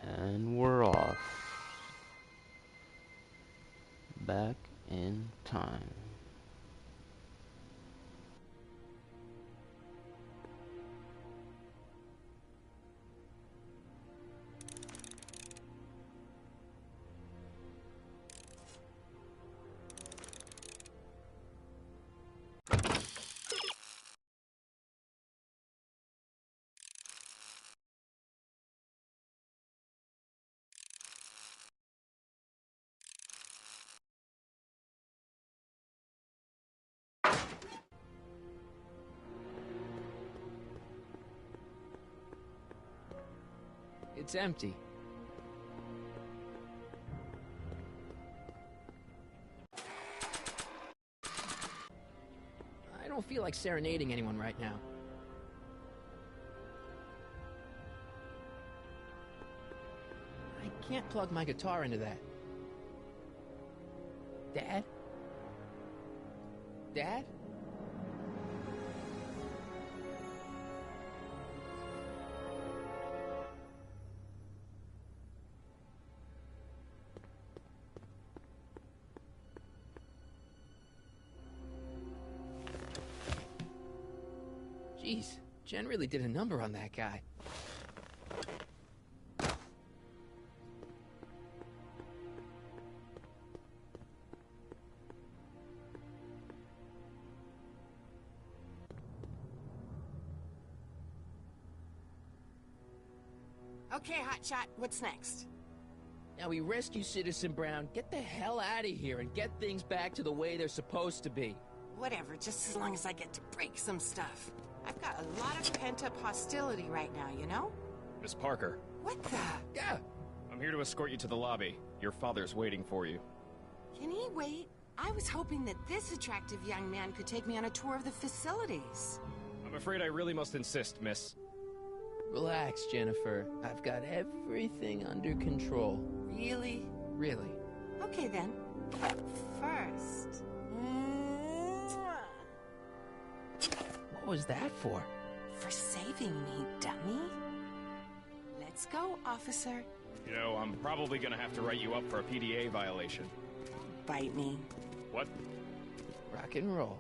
And we're off. Back in time. It's empty. I don't feel like serenading anyone right now. I can't plug my guitar into that. Dad? Dad? Jeez, Jen really did a number on that guy. Okay, Hotshot, what's next? Now we rescue Citizen Brown, get the hell out of here, and get things back to the way they're supposed to be. Whatever, just as long as I get to break some stuff. I've got a lot of pent-up hostility right now, you know? Miss Parker. What the? Yeah. I'm here to escort you to the lobby. Your father's waiting for you. Can he wait? I was hoping that this attractive young man could take me on a tour of the facilities. I'm afraid I really must insist, miss. Relax, Jennifer. I've got everything under control. Really? Really. Okay then. First... What was that for? For saving me, dummy. Let's go, officer. You know, I'm probably gonna have to write you up for a PDA violation. Bite me. What? Rock and roll.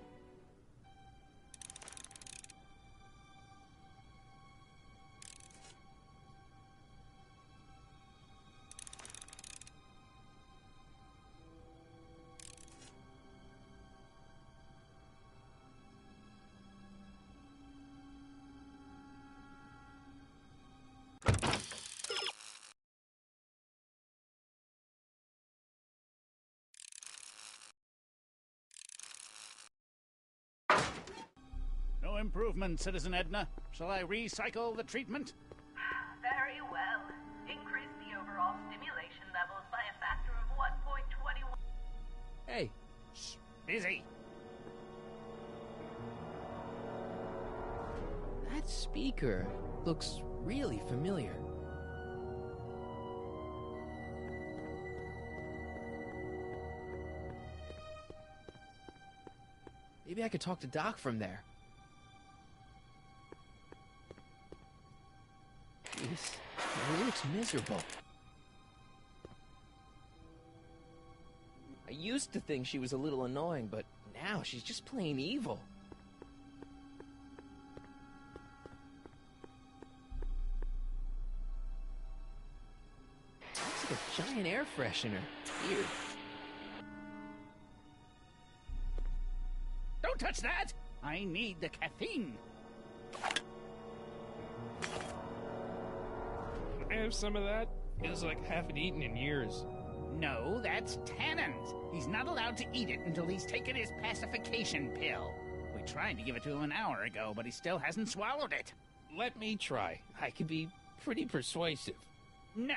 No improvement, Citizen Edna. Shall I recycle the treatment? Very well. Increase the overall stimulation levels by a factor of 1.21. Hey. Shh, busy. That speaker looks really familiar. Maybe I could talk to Doc from there. Jeez, he looks miserable. I used to think she was a little annoying, but now she's just plain evil. Looks like a giant air freshener. Weird. Don't touch that! I need the caffeine. Can I have some of that? Feels like I haven't eaten in years. No, that's Tannen's. He's not allowed to eat it until he's taken his pacification pill. We tried to give it to him an hour ago, but he still hasn't swallowed it. Let me try. I could be pretty persuasive. No.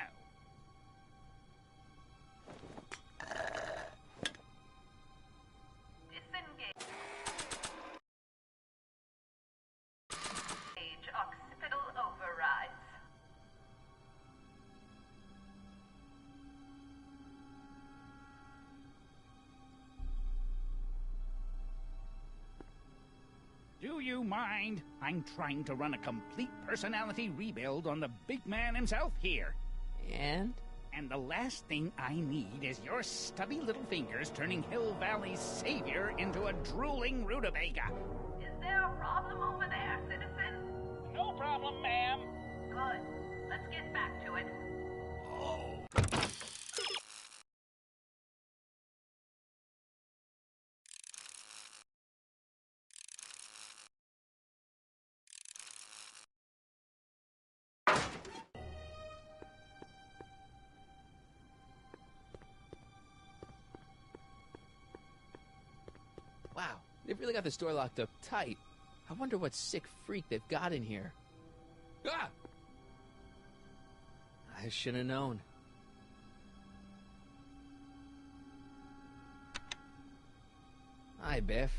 Disengage. Occipital overrides. Do you you mind? I'm trying to run a complete personality rebuild on the big man himself here. And? And the last thing I need is your stubby little fingers turning Hill Valley's savior into a drooling rutabaga. Is there a problem over there, citizen? No problem, ma'am. Good. Let's get back to it. Wow, they've really got this door locked up tight. I wonder what sick freak they've got in here. Ah! I should have known. Hi, Biff.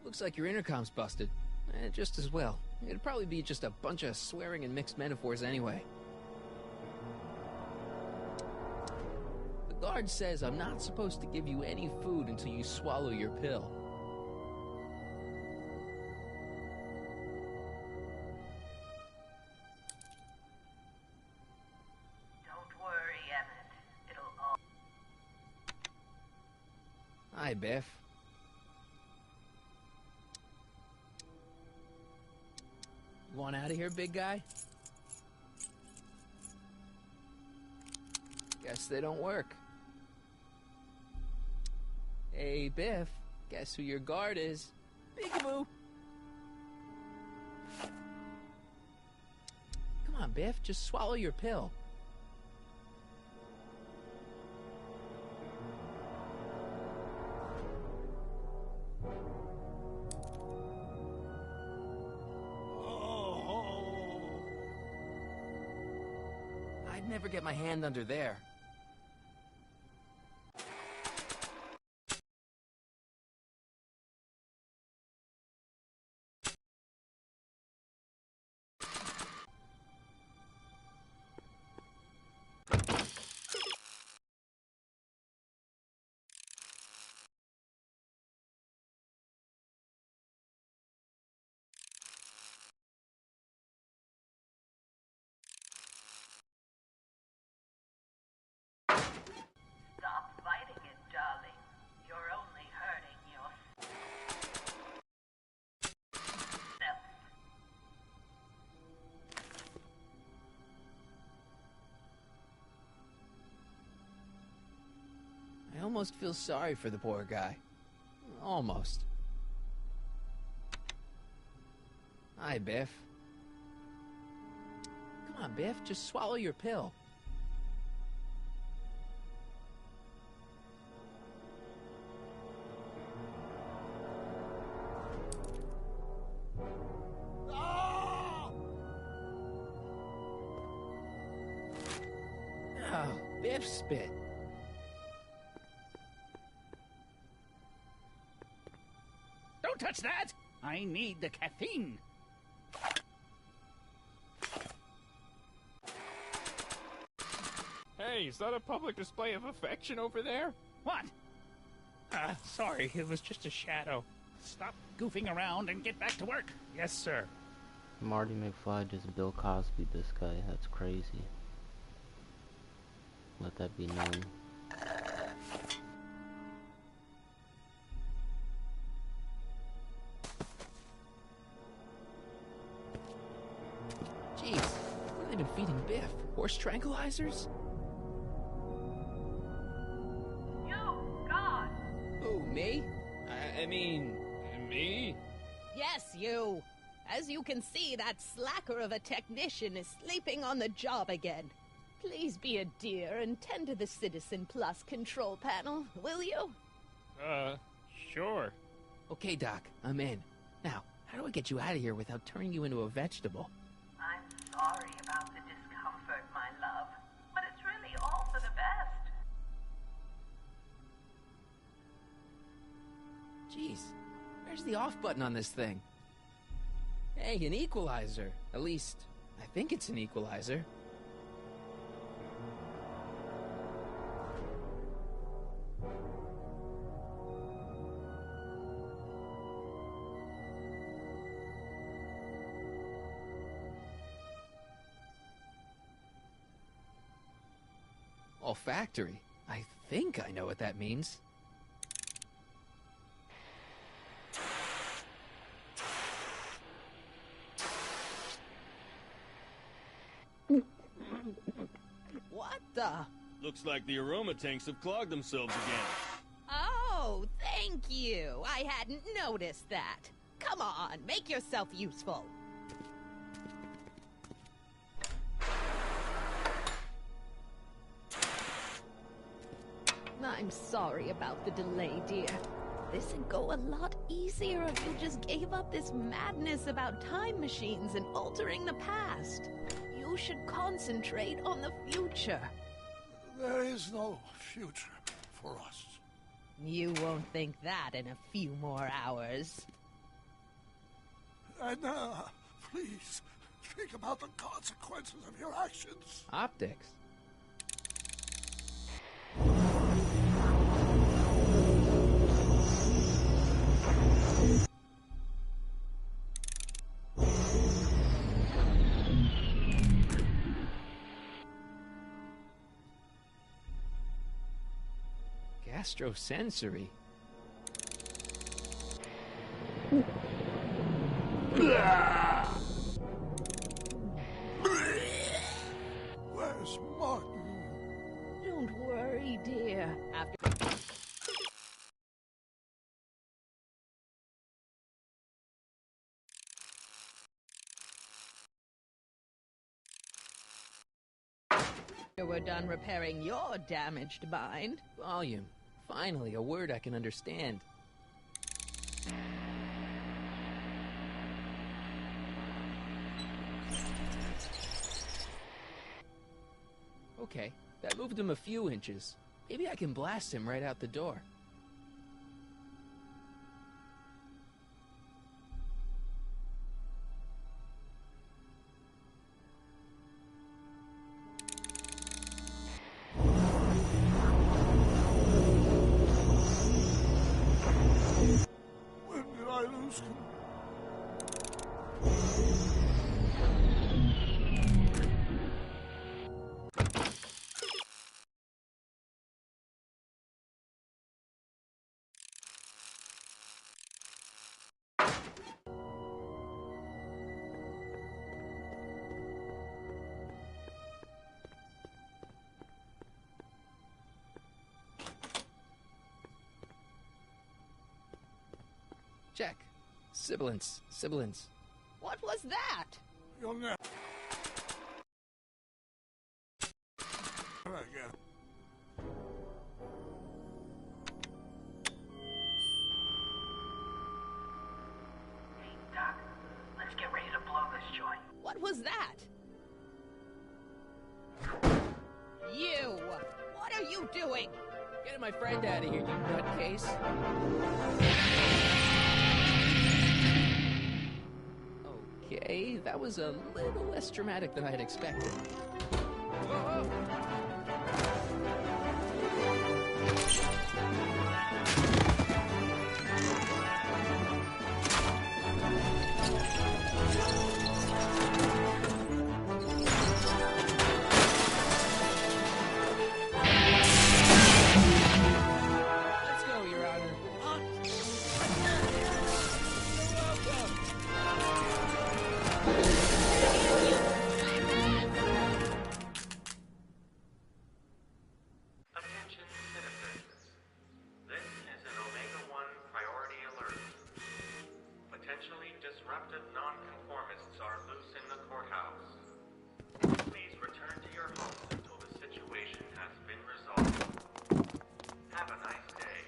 Looks like your intercom's busted. Just as well. It'd probably be just a bunch of swearing and mixed metaphors anyway. The guard says I'm not supposed to give you any food until you swallow your pill. Don't worry, Emmett. It'll all... Hi, Biff. You want out of here, big guy? Guess they don't work. Hey, Biff. Guess who your guard is? Peekaboo! Come on, Biff. Just swallow your pill. I'd never get my hand under there. Stop fighting it, darling. You're only hurting yourself. I almost feel sorry for the poor guy. Almost. Hi, Biff. Come on, Biff. Just swallow your pill. Oh, Biff spit. Don't touch that! I need the caffeine. Hey, is that a public display of affection over there? What? Sorry, it was just a shadow. Stop goofing around and get back to work. Yes, sir. Marty McFly just Bill Cosby this guy. That's crazy. Let that be known. Jeez, what have they been feeding Biff? Horse tranquilizers? You, God! Who, me? I mean, me? Yes, you. As you can see, that slacker of a technician is sleeping on the job again. Please be a dear and tend to the Citizen Plus control panel, will you? Sure. Okay, Doc, I'm in. Now, how do I get you out of here without turning you into a vegetable? I'm sorry about the discomfort, my love. But it's really all for the best. Jeez, where's the off button on this thing? Hey, an equalizer. At least, I think it's an equalizer. Small factory. I think I know what that means. What the? Looks like the aroma tanks have clogged themselves again. Oh, thank you. I hadn't noticed that. Come on, make yourself useful. I'm sorry about the delay, dear. This'd go a lot easier if you just gave up this madness about time machines and altering the past. You should concentrate on the future. There is no future for us. You won't think that in a few more hours. Edna, please, think about the consequences of your actions. Optics? Gastrosensory? Where's Martin? Don't worry, dear. After... we're done repairing your damaged mind. Volume. Finally, a word I can understand. Okay, that moved him a few inches. Maybe I can blast him right out the door. When did I lose him? Check. Sibilance. Sibilance. What was that? You'll never again. Hey, Doc, let's get ready to blow this joint. What was that? You! What are you doing? Get my friend out of here, you nutcase. Okay, that was a little less dramatic than I had expected. Whoa! Let's go, Your Honor. Attention citizens. This is an Omega-1 priority alert. Potentially disruptive nonconformists are loose in the courthouse. Please return to your homes until the situation has been resolved. Have a nice day.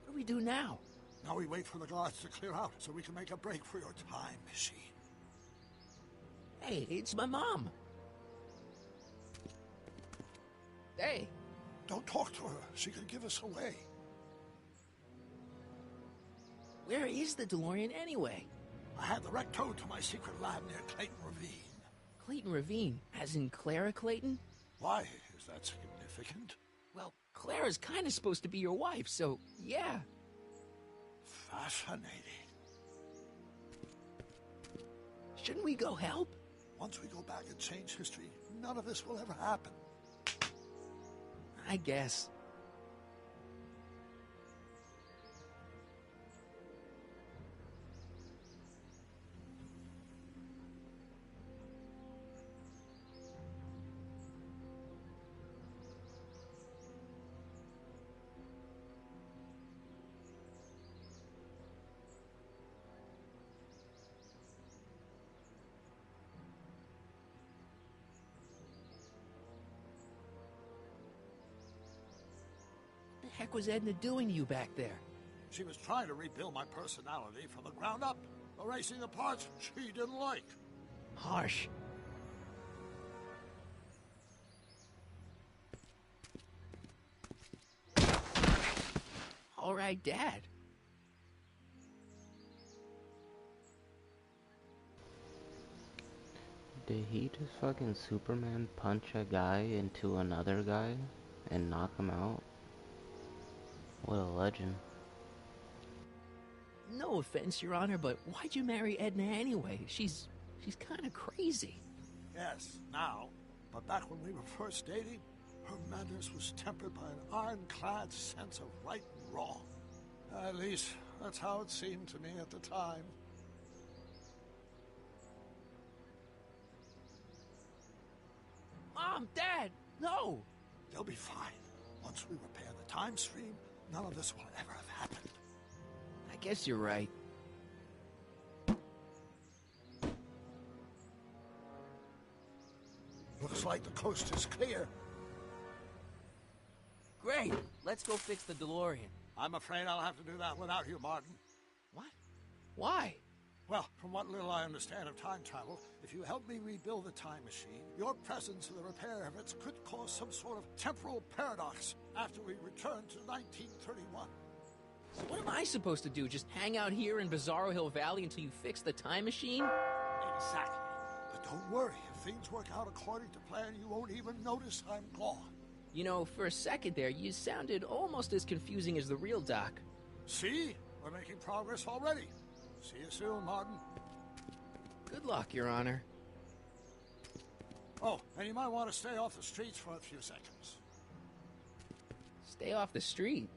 What do we do now? Now we wait for the guards to clear out so we can make a break for your time machine. Hey, it's my mom. Hey. Don't talk to her. She could give us away. Where is the DeLorean anyway? I had the wreck towed to my secret lab near Clayton Ravine. Clayton Ravine, as in Clara Clayton? Why is that significant? Well, Clara's kind of supposed to be your wife, so yeah. Fascinating. Shouldn't we go help? Once we go back and change history, none of this will ever happen. I guess. What the heck was Edna doing to you back there? She was trying to rebuild my personality from the ground up, erasing the parts she didn't like. Harsh. All right, Dad. Did he just fucking Superman punch a guy into another guy and knock him out? What a legend. No offense, Your Honor, but why'd you marry Edna anyway? She's kind of crazy. Yes, now. But back when we were first dating, her madness was tempered by an ironclad sense of right and wrong. At least, that's how it seemed to me at the time. Mom, Dad, no! They'll be fine. Once we repair the time stream, none of this will ever have happened. I guess you're right. Looks like the coast is clear. Great, let's go fix the DeLorean. I'm afraid I'll have to do that without you, Martin. What? Why? Well, from what little I understand of time travel, if you help me rebuild the time machine, your presence in the repair efforts could cause some sort of temporal paradox after we return to 1931. So what am I supposed to do? Just hang out here in Bizarro Hill Valley until you fix the time machine? Exactly. But don't worry, if things work out according to plan, you won't even notice I'm gone. You know, for a second there, you sounded almost as confusing as the real Doc. See? We're making progress already. See you soon, Martin. Good luck, Your Honor. Oh, and you might want to stay off the streets for a few seconds. Stay off the street?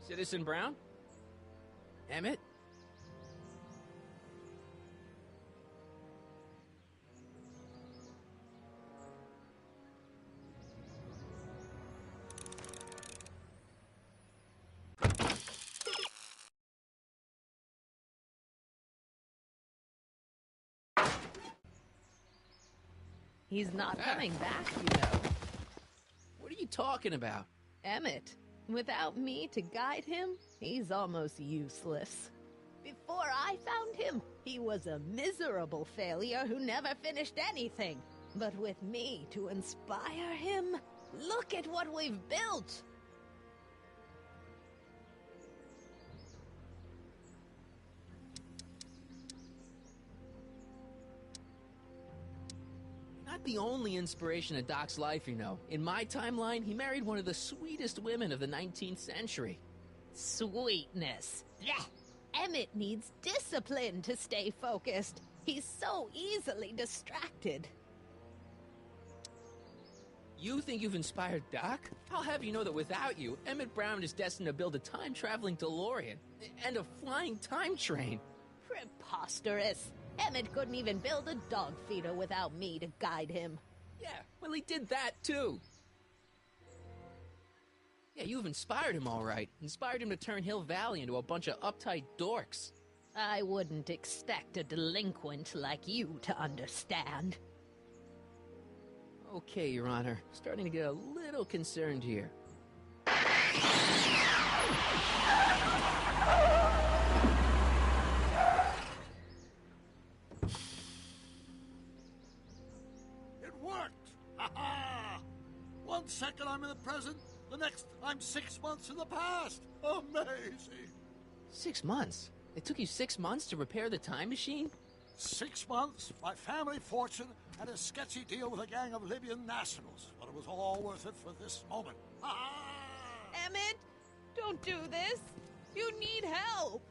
Citizen Brown? Emmett? He's not coming back, you know. What are you talking about? Emmett. Without me to guide him, he's almost useless. Before I found him, he was a miserable failure who never finished anything. But with me to inspire him, look at what we've built! Not the only inspiration of Doc's life, you know. In my timeline, he married one of the sweetest women of the 19th century. Sweetness. Blech. Emmett needs discipline to stay focused. He's so easily distracted. You think you've inspired Doc? I'll have you know that without you, Emmett Brown is destined to build a time-traveling DeLorean and a flying time train. Preposterous. Emmett couldn't even build a dog feeder without me to guide him. Yeah, well, he did that, too. Yeah, you've inspired him, all right. Inspired him to turn Hill Valley into a bunch of uptight dorks. I wouldn't expect a delinquent like you to understand. Okay, Your Honor. Starting to get a little concerned here. It worked! Ha-ha! 1 second I'm in the present, the next I'm 6 months in the past. Amazing! 6 months? It took you 6 months to repair the time machine? 6 months, my family fortune, and a sketchy deal with a gang of Libyan nationals. But it was all worth it for this moment. Emmett, don't do this. You need help.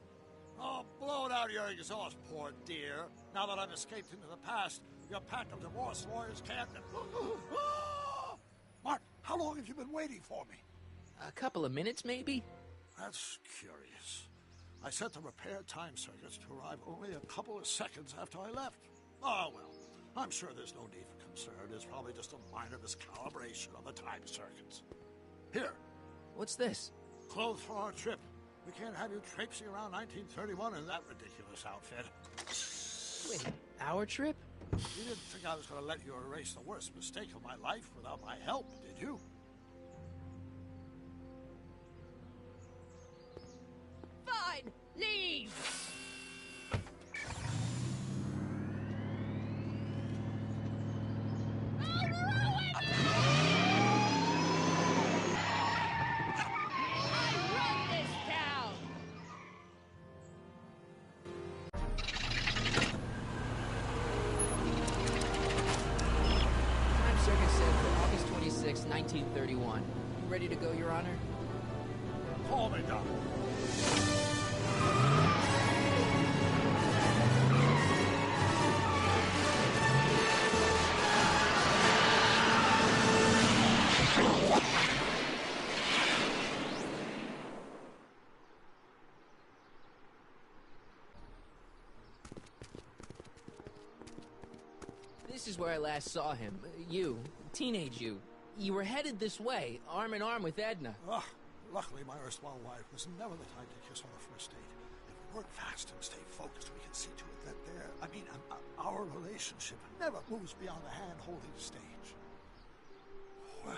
Oh, blow it out of your exhaust, poor dear. Now that I've escaped into the past, your pack of divorce lawyers can't... Mark, how long have you been waiting for me? A couple of minutes, maybe? That's curious. I set the repair time circuits to arrive only a couple of seconds after I left. Oh, well, I'm sure there's no need for concern. It's probably just a minor miscalibration of the time circuits. Here. What's this? Clothes for our trip. We can't have you traipsing around 1931 in that ridiculous outfit. Wait, our trip? You didn't think I was going to let you erase the worst mistake of my life without my help, did you? Fine, leave. Time circuit set for August 26, 1931. You ready to go, Your Honor? Call me, Doc. This is where I last saw him. You, teenage you. You were headed this way, arm in arm with Edna. Luckily, my erstwhile wife was never the type to kiss on the first date. If we work fast and stay focused, we can see to it that our relationship never moves beyond the hand-holding stage. Well,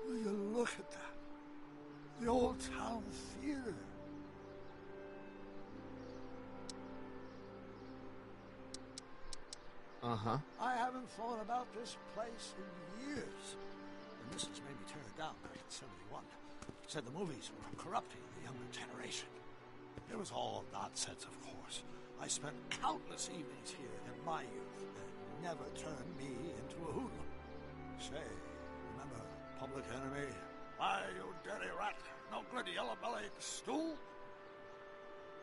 will you look at that? The Old Town Theater. Uh-huh. I haven't thought about this place in years. The missus made me tear it down back in '71. Said the movies were corrupting the younger generation. It was all nonsense, of course. I spent countless evenings here in my youth, and never turned me into a hoodlum. Say, remember Public Enemy? Why, you dirty rat, no good yellow-bellied stool?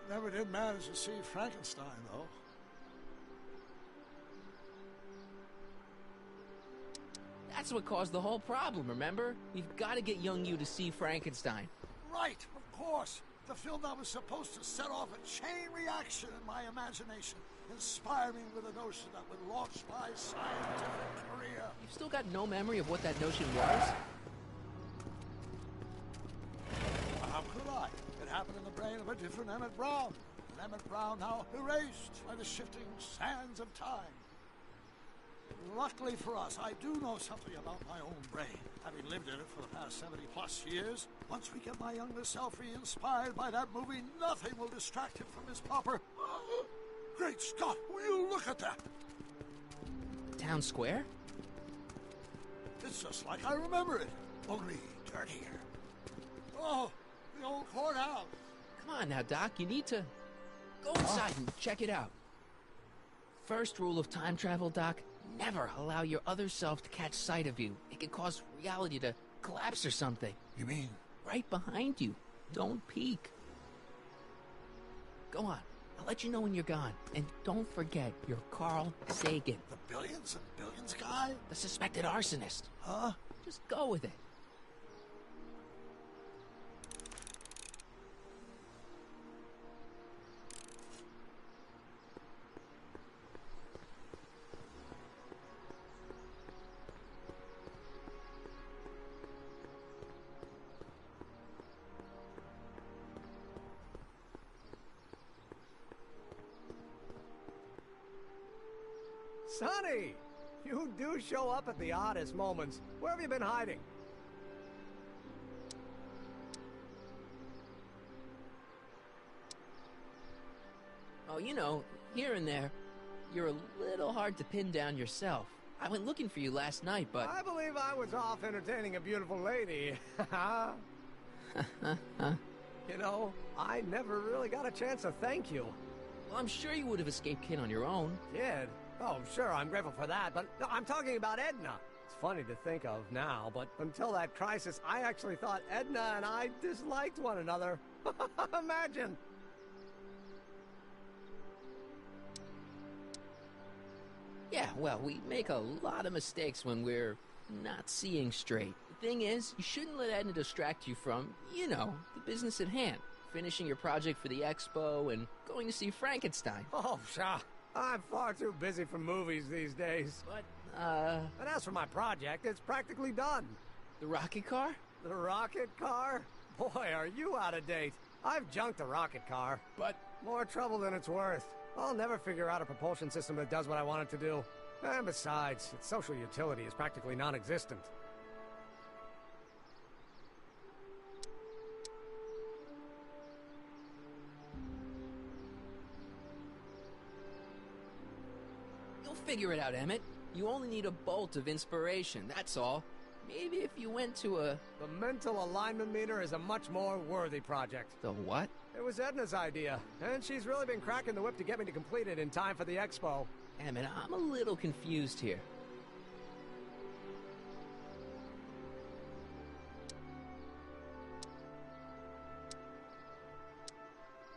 Never did manage to see Frankenstein, though. That's what caused the whole problem, remember? We've got to get young you to see Frankenstein. Right, of course. The film that was supposed to set off a chain reaction in my imagination, inspire me with a notion that would launch my scientific career. You've still got no memory of what that notion was? How could I? It happened in the brain of a different Emmett Brown. An Emmett Brown now erased by the shifting sands of time. Luckily for us, I do know something about my own brain, having lived in it for the past 70-plus years. Once we get my younger self re-inspired by that movie, nothing will distract him from his proper... Great Scott, will you look at that? Town Square? It's just like I remember it, only dirtier. Oh, the old courthouse. Come on now, Doc, you need to... Go inside and check it out. First rule of time travel, Doc, never allow your other self to catch sight of you. It can cause reality to collapse or something. You mean? Right behind you. Don't peek. Go on. I'll let you know when you're gone. And don't forget, you're Carl Sagan. The billions and billions guy? The suspected arsonist. Huh? Just go with it. Sonny! You do show up at the oddest moments. Where have you been hiding? Oh, you know, here and there, you're a little hard to pin down yourself. I went looking for you last night, but... I believe I was off entertaining a beautiful lady. You know, I never really got a chance to thank you. Well, I'm sure you would have escaped Kid on your own. Kid? Oh, sure, I'm grateful for that, but no, I'm talking about Edna. It's funny to think of now, but until that crisis, I actually thought Edna and I disliked one another. Imagine! Yeah, well, we make a lot of mistakes when we're not seeing straight. The thing is, you shouldn't let Edna distract you from, you know, the business at hand. Finishing your project for the expo and going to see Frankenstein. Oh, pshaw. I'm far too busy for movies these days. But, And as for my project, it's practically done. The rocket car? The rocket car? Boy, are you out of date. I've junked the rocket car. But... more trouble than it's worth. I'll never figure out a propulsion system that does what I want it to do. And besides, its social utility is practically non-existent. You'll figure it out, Emmett. You only need a bolt of inspiration, that's all. Maybe if you went to a... The mental alignment meter is a much more worthy project. The what? It was Edna's idea, and she's really been cracking the whip to get me to complete it in time for the expo. Emmett, I'm a little confused here.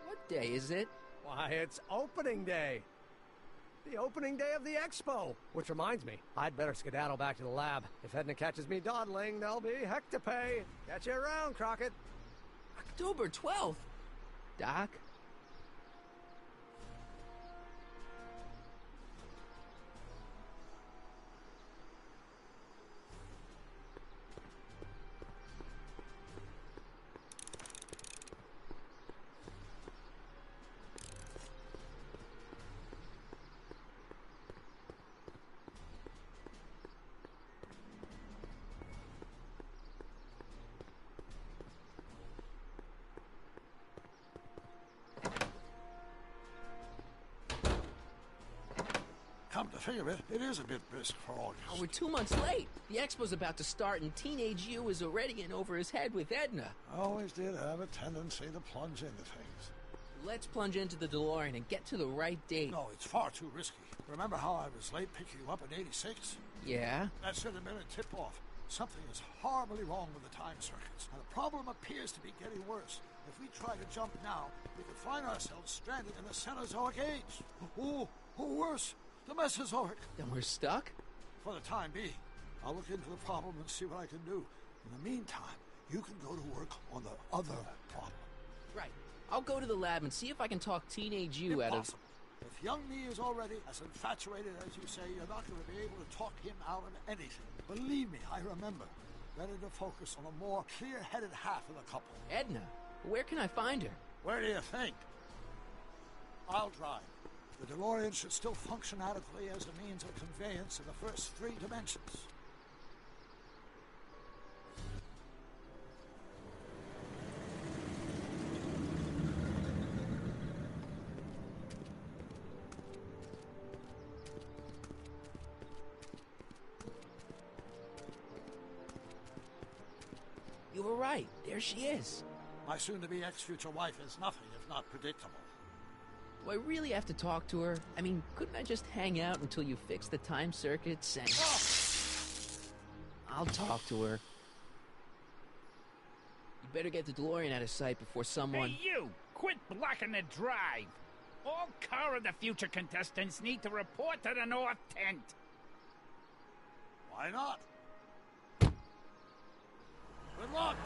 What day is it? Why, it's opening day. The opening day of the expo. Which reminds me, I'd better skedaddle back to the lab. If Edna catches me dawdling, there'll be heck to pay. Catch you around, Crockett. October 12th? Doc? Come to figure of it, it is a bit brisk for August. Oh, we're 2 months late. The expo's about to start, and Teenage You is already in over his head with Edna. I always did have a tendency to plunge into things. Let's plunge into the DeLorean and get to the right date. No, it's far too risky. Remember how I was late picking you up in '86? Yeah? That should have been a tip-off. Something is horribly wrong with the time circuits. And the problem appears to be getting worse. If we try to jump now, we could find ourselves stranded in the Cenozoic age. Or worse, the Mesozoic. Then we're stuck? For the time being. I'll look into the problem and see what I can do. In the meantime, you can go to work on the other problem. Right. I'll go to the lab and see if I can talk Teenage You out of... Impossible. If young me is already as infatuated as you say, you're not going to be able to talk him out of anything. Believe me, I remember. Better to focus on a more clear-headed half of the couple. Edna? Where can I find her? Where do you think? I'll drive. The DeLorean should still function adequately as a means of conveyance in the first 3 dimensions. You were right. There she is. My soon-to-be ex-future wife is nothing if not predictable. Do I really have to talk to her? I mean, couldn't I just hang out until you fix the time circuits and... I'll talk to her. You better get the DeLorean out of sight before someone... Hey, you! Quit blocking the drive! All Car of the Future contestants need to report to the North Tent. Why not? Good luck!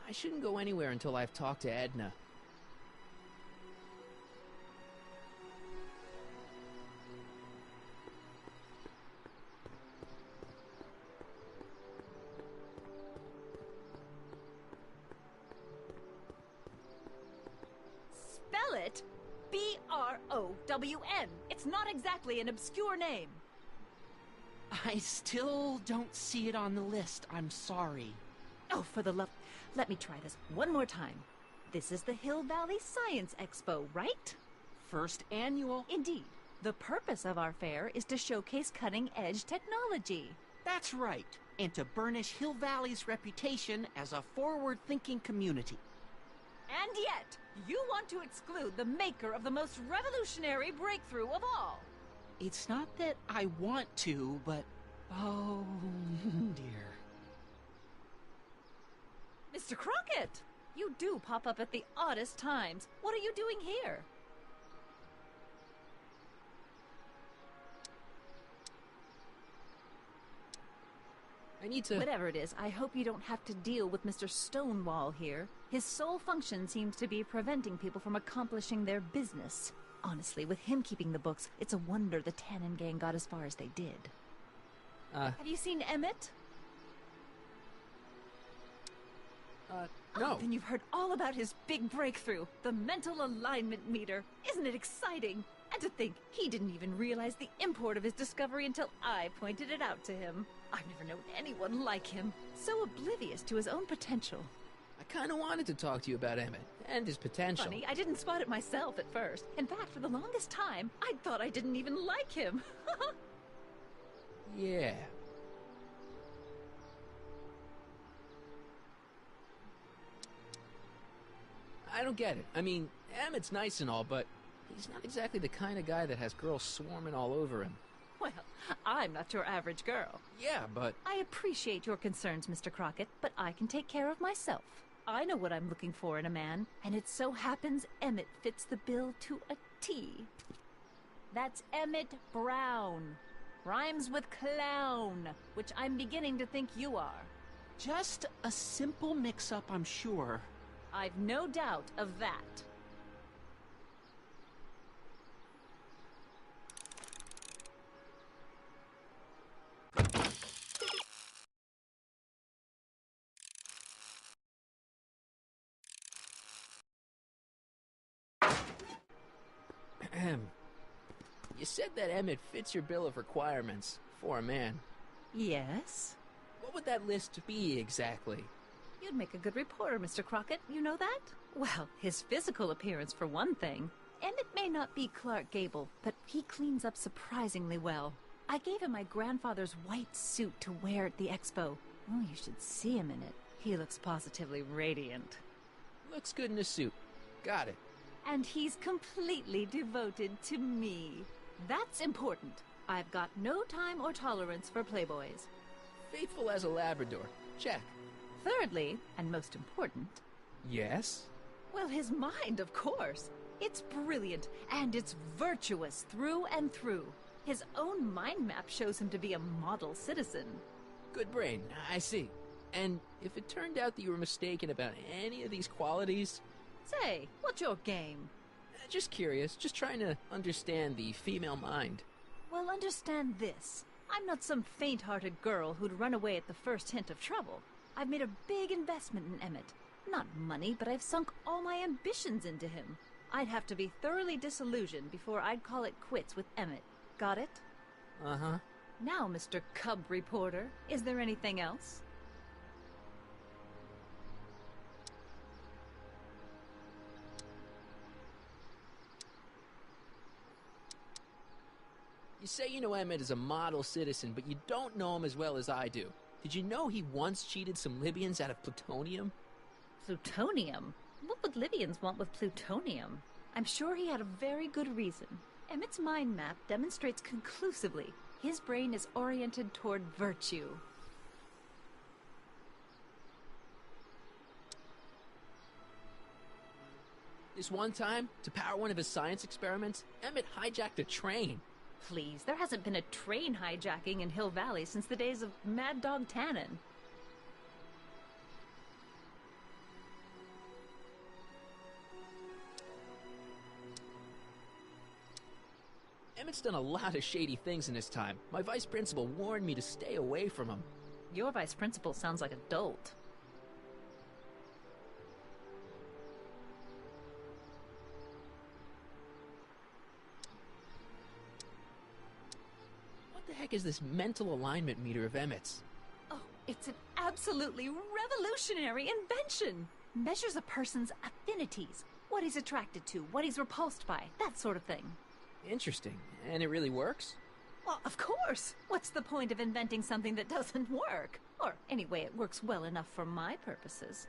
I shouldn't go anywhere until I've talked to Edna. Spell it B-R-O-W-N. It's not exactly an obscure name. I still don't see it on the list. I'm sorry. Oh, for the love... Let me try this one more time. This is the Hill Valley Science Expo, right? First annual. Indeed. The purpose of our fair is to showcase cutting-edge technology. That's right, and to burnish Hill Valley's reputation as a forward-thinking community. And yet, you want to exclude the maker of the most revolutionary breakthrough of all. It's not that I want to, but... oh, dear. Mr. Crockett! You do pop up at the oddest times. What are you doing here? I need to... Whatever it is, I hope you don't have to deal with Mr. Stonewall here. His sole function seems to be preventing people from accomplishing their business. Honestly, with him keeping the books, it's a wonder the Tannen gang got as far as they did. Have you seen Emmett? No. Oh, then you've heard all about his big breakthrough, the mental alignment meter. Isn't it exciting? And to think, he didn't even realize the import of his discovery until I pointed it out to him. I've never known anyone like him, so oblivious to his own potential. I kind of wanted to talk to you about Emmett and his potential. Funny, I didn't spot it myself at first. In fact, for the longest time, I thought I didn't even like him. Yeah. I don't get it. I mean, Emmett's nice and all, but he's not exactly the kind of guy that has girls swarming all over him. Well, I'm not your average girl. Yeah, but... I appreciate your concerns, Mr. Crockett, but I can take care of myself. I know what I'm looking for in a man, and it so happens Emmett fits the bill to a T. That's Emmett Brown. Rhymes with clown, which I'm beginning to think you are. Just a simple mix-up, I'm sure. I've no doubt of that. You said that Emmett fits your bill of requirements for a man. Yes? What would that list be exactly? You'd make a good reporter, Mr. Crockett. You know that? Well, his physical appearance for one thing. Emmett may not be Clark Gable, but he cleans up surprisingly well. I gave him my grandfather's white suit to wear at the expo. Oh, you should see him in it. He looks positively radiant. Looks good in a suit. Got it. And he's completely devoted to me. That's important. I've got no time or tolerance for playboys. Faithful as a Labrador. Check. Thirdly, and most important... Yes? Well, his mind, of course. It's brilliant, and it's virtuous through and through. His own mind map shows him to be a model citizen. Good brain, I see. And if it turned out that you were mistaken about any of these qualities... Say, what's your game? Just curious, just trying to understand the female mind. Well, understand this. I'm not some faint-hearted girl who'd run away at the first hint of trouble. I've made a big investment in Emmett. Not money, but I've sunk all my ambitions into him. I'd have to be thoroughly disillusioned before I'd call it quits with Emmett. Got it? Uh-huh. Now, Mr. Cub Reporter, is there anything else? You say you know Emmett is a model citizen, but you don't know him as well as I do. Did you know he once cheated some Libyans out of plutonium? Plutonium? What would Libyans want with plutonium? I'm sure he had a very good reason. Emmett's mind map demonstrates conclusively his brain is oriented toward virtue. This one time, to power one of his science experiments, Emmett hijacked a train. Please, there hasn't been a train hijacking in Hill Valley since the days of Mad Dog Tannen. Emmett's done a lot of shady things in his time. My vice principal warned me to stay away from him. Your vice principal sounds like a dolt. What the heck is this mental alignment meter of Emmett's? Oh, It's an absolutely revolutionary invention. Measures a person's affinities, what he's attracted to, what he's repulsed by, that sort of thing. Interesting. And it really works? Well, of course. What's the point of inventing something that doesn't work? Or anyway, it works well enough for my purposes.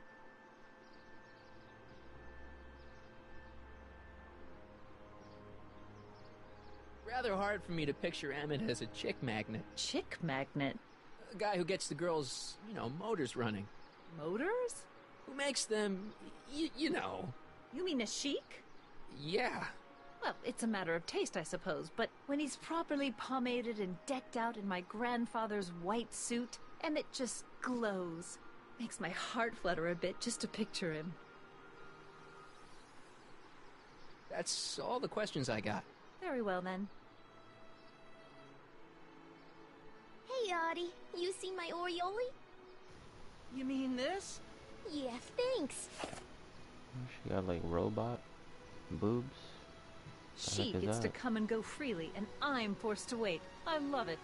Rather hard for me to picture Emmett as a chick magnet. Chick magnet? A guy who gets the girls, motors running. Motors? Who makes them, you know. You mean a chic? Yeah. Well, it's a matter of taste, I suppose, but when he's properly pomaded and decked out in my grandfather's white suit, Emmett just glows. Makes my heart flutter a bit just to picture him. That's all the questions I got. Very well, then. Hey, Artie. You see my Oriole? You mean this? Yeah, thanks. She got like robot boobs. She gets to come and go freely, and I'm forced to wait. I love it.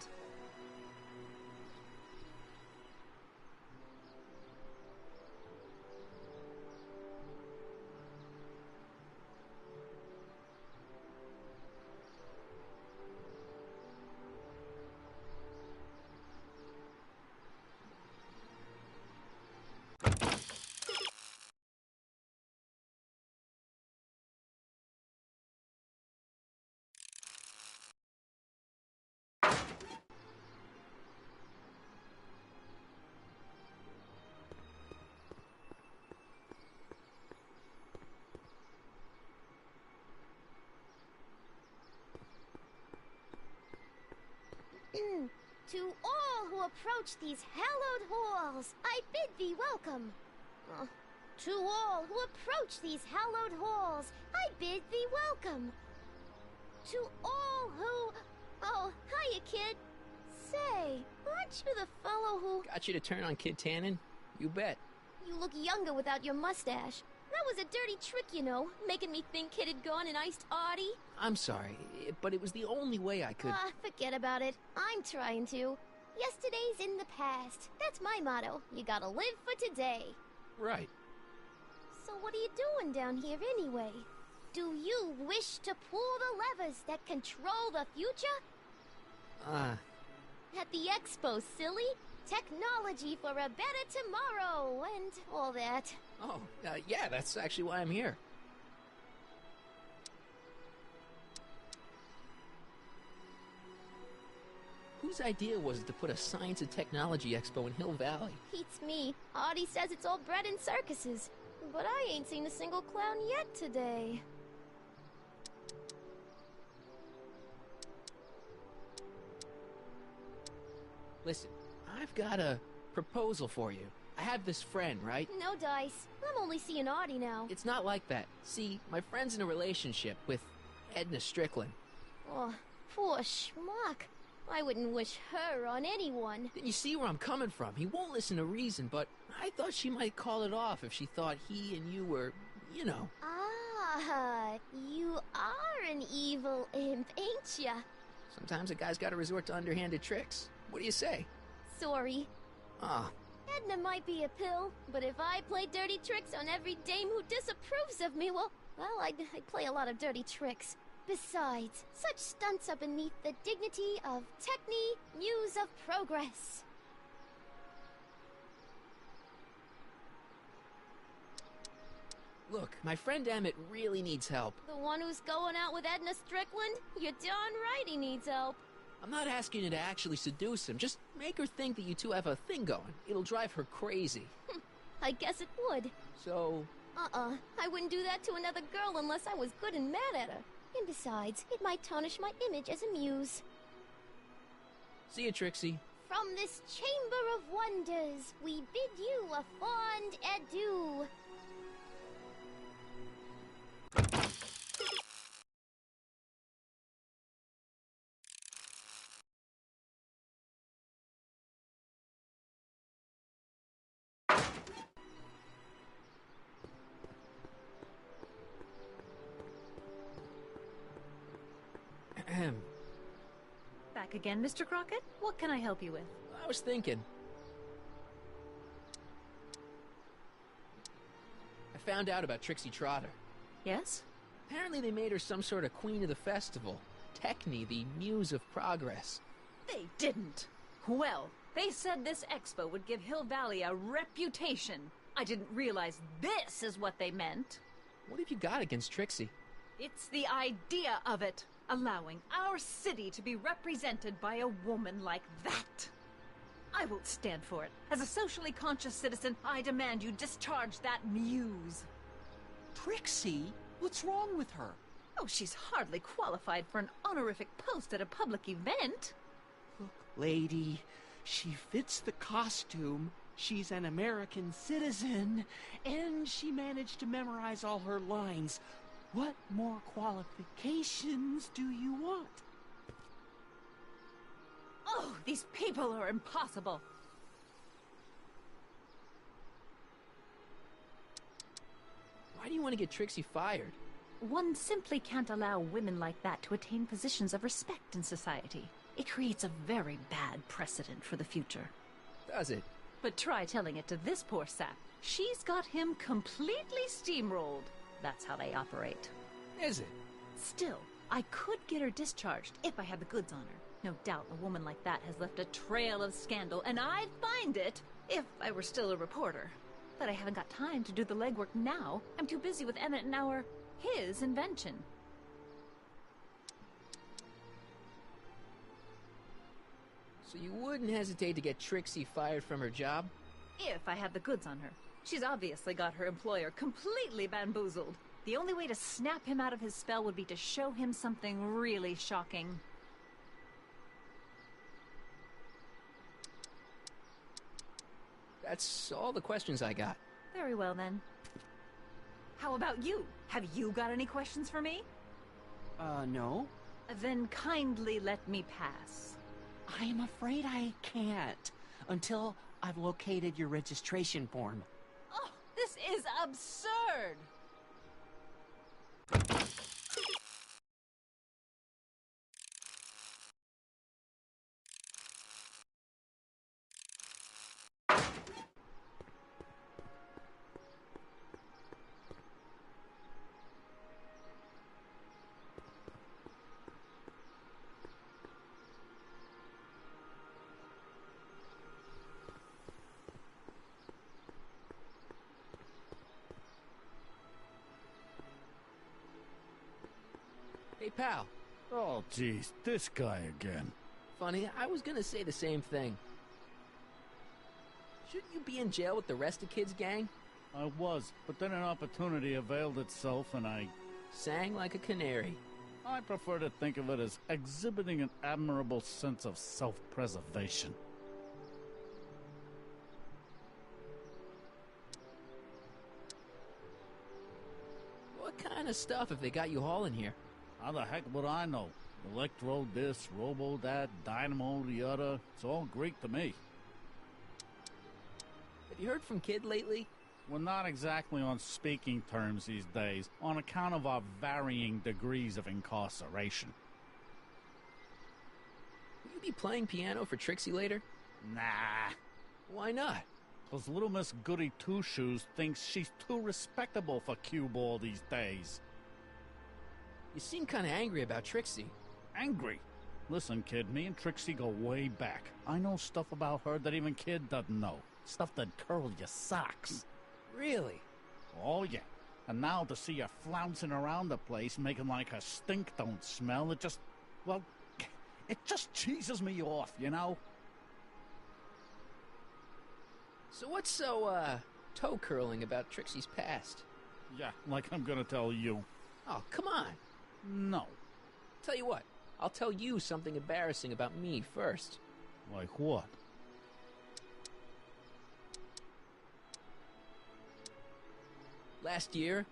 To all who approach these hallowed halls, I bid thee welcome. To all who approach these hallowed halls, I bid thee welcome. To all who... Oh, hiya, kid. Say, aren't you the fellow who... Got you to turn on Kid Tannen? You bet. You look younger without your mustache. That was a dirty trick, you know, making me think Kid had gone and iced Artie. I'm sorry, but it was the only way I could... Forget about it. I'm trying to. Yesterday's in the past. That's my motto. You gotta live for today. Right. So what are you doing down here anyway? Do you wish to pull the levers that control the future? At the expo, silly. Technology for a better tomorrow, and all that. Oh, yeah, that's actually why I'm here. Whose idea was it to put a science and technology expo in Hill Valley? Beats me. Artie says it's all bred in circuses. But I ain't seen a single clown yet today. Listen, I've got a proposal for you. I have this friend, right? No dice. I'm only seeing Artie now. It's not like that. See, my friend's in a relationship with Edna Strickland. Oh, poor schmuck. I wouldn't wish her on anyone. Then you see where I'm coming from. He won't listen to reason, but I thought she might call it off if she thought he and you were, you know. Ah, you are an evil imp, ain't ya? Sometimes a guy's gotta resort to underhanded tricks. What do you say? Sorry. Ah. Edna might be a pill, but if I play dirty tricks on every dame who disapproves of me, well, I'd play a lot of dirty tricks. Besides, such stunts are beneath the dignity of Techne, Muse of Progress. Look, my friend Emmett really needs help. The one who's going out with Edna Strickland? You're darn right he needs help. I'm not asking you to actually seduce him. Just make her think that you two have a thing going. It'll drive her crazy. I guess it would. So... I wouldn't do that to another girl unless I was good and mad at her. And besides, it might tarnish my image as a muse. See you, Trixie. From this chamber of wonders, we bid you a fond adieu. Back again, Mr. Crockett? What can I help you with? I was thinking. found out about Trixie Trotter. Yes? Apparently they made her some sort of queen of the festival. Techne, the muse of progress. They didn't. Well, they said this expo would give Hill Valley a reputation. I didn't realize this is what they meant. What have you got against Trixie? It's the idea of it. Allowing our city to be represented by a woman like that. I won't stand for it. As a socially conscious citizen, I demand you discharge that muse. Trixie? What's wrong with her? Oh, she's hardly qualified for an honorific post at a public event. Look, lady, she fits the costume. She's an American citizen, and she managed to memorize all her lines. What more qualifications do you want? Oh, these people are impossible. Why do you want to get Trixie fired? One simply can't allow women like that to attain positions of respect in society. It creates a very bad precedent for the future. Does it? But try telling it to this poor sap. She's got him completely steamrolled. That's how they operate. Is it? Still, I could get her discharged if I had the goods on her. No doubt a woman like that has left a trail of scandal, and I'd find it if I were still a reporter. But I haven't got time to do the legwork now. I'm too busy with Emmett and his invention. So you wouldn't hesitate to get Trixie fired from her job? If I had the goods on her. She's obviously got her employer completely bamboozled. The only way to snap him out of his spell would be to show him something really shocking. That's all the questions I got. Very well, then. How about you? Have you got any questions for me? No. Then kindly let me pass. I'm afraid I can't, until I've located your registration form. Oh, this is absurd! Hey, pal. Oh, geez, this guy again. Funny, I was gonna say the same thing. Shouldn't you be in jail with the rest of Kid's gang? I was, but then an opportunity availed itself and I... Sang like a canary. I prefer to think of it as exhibiting an admirable sense of self-preservation. What kind of stuff have they got you hauling here? How the heck would I know? Electro this, robo that, dynamo the other. It's all Greek to me. Have you heard from Kid lately? We're not exactly on speaking terms these days, on account of our varying degrees of incarceration. Will you be playing piano for Trixie later? Nah. Why not? 'Cause little Miss Goody Two-Shoes thinks she's too respectable for cue ball these days. You seem kind of angry about Trixie. Angry? Listen, kid, me and Trixie go way back. I know stuff about her that even Kid doesn't know. Stuff that'd curl your socks. Really? Oh, yeah. And now to see her flouncing around the place, making like her stink don't smell, it just... well, it just cheeses me off, you know? So what's so, toe-curling about Trixie's past? Yeah, like I'm gonna tell you. Oh, come on. No. Tell you what, I'll tell you something embarrassing about me first. Like what? Last year,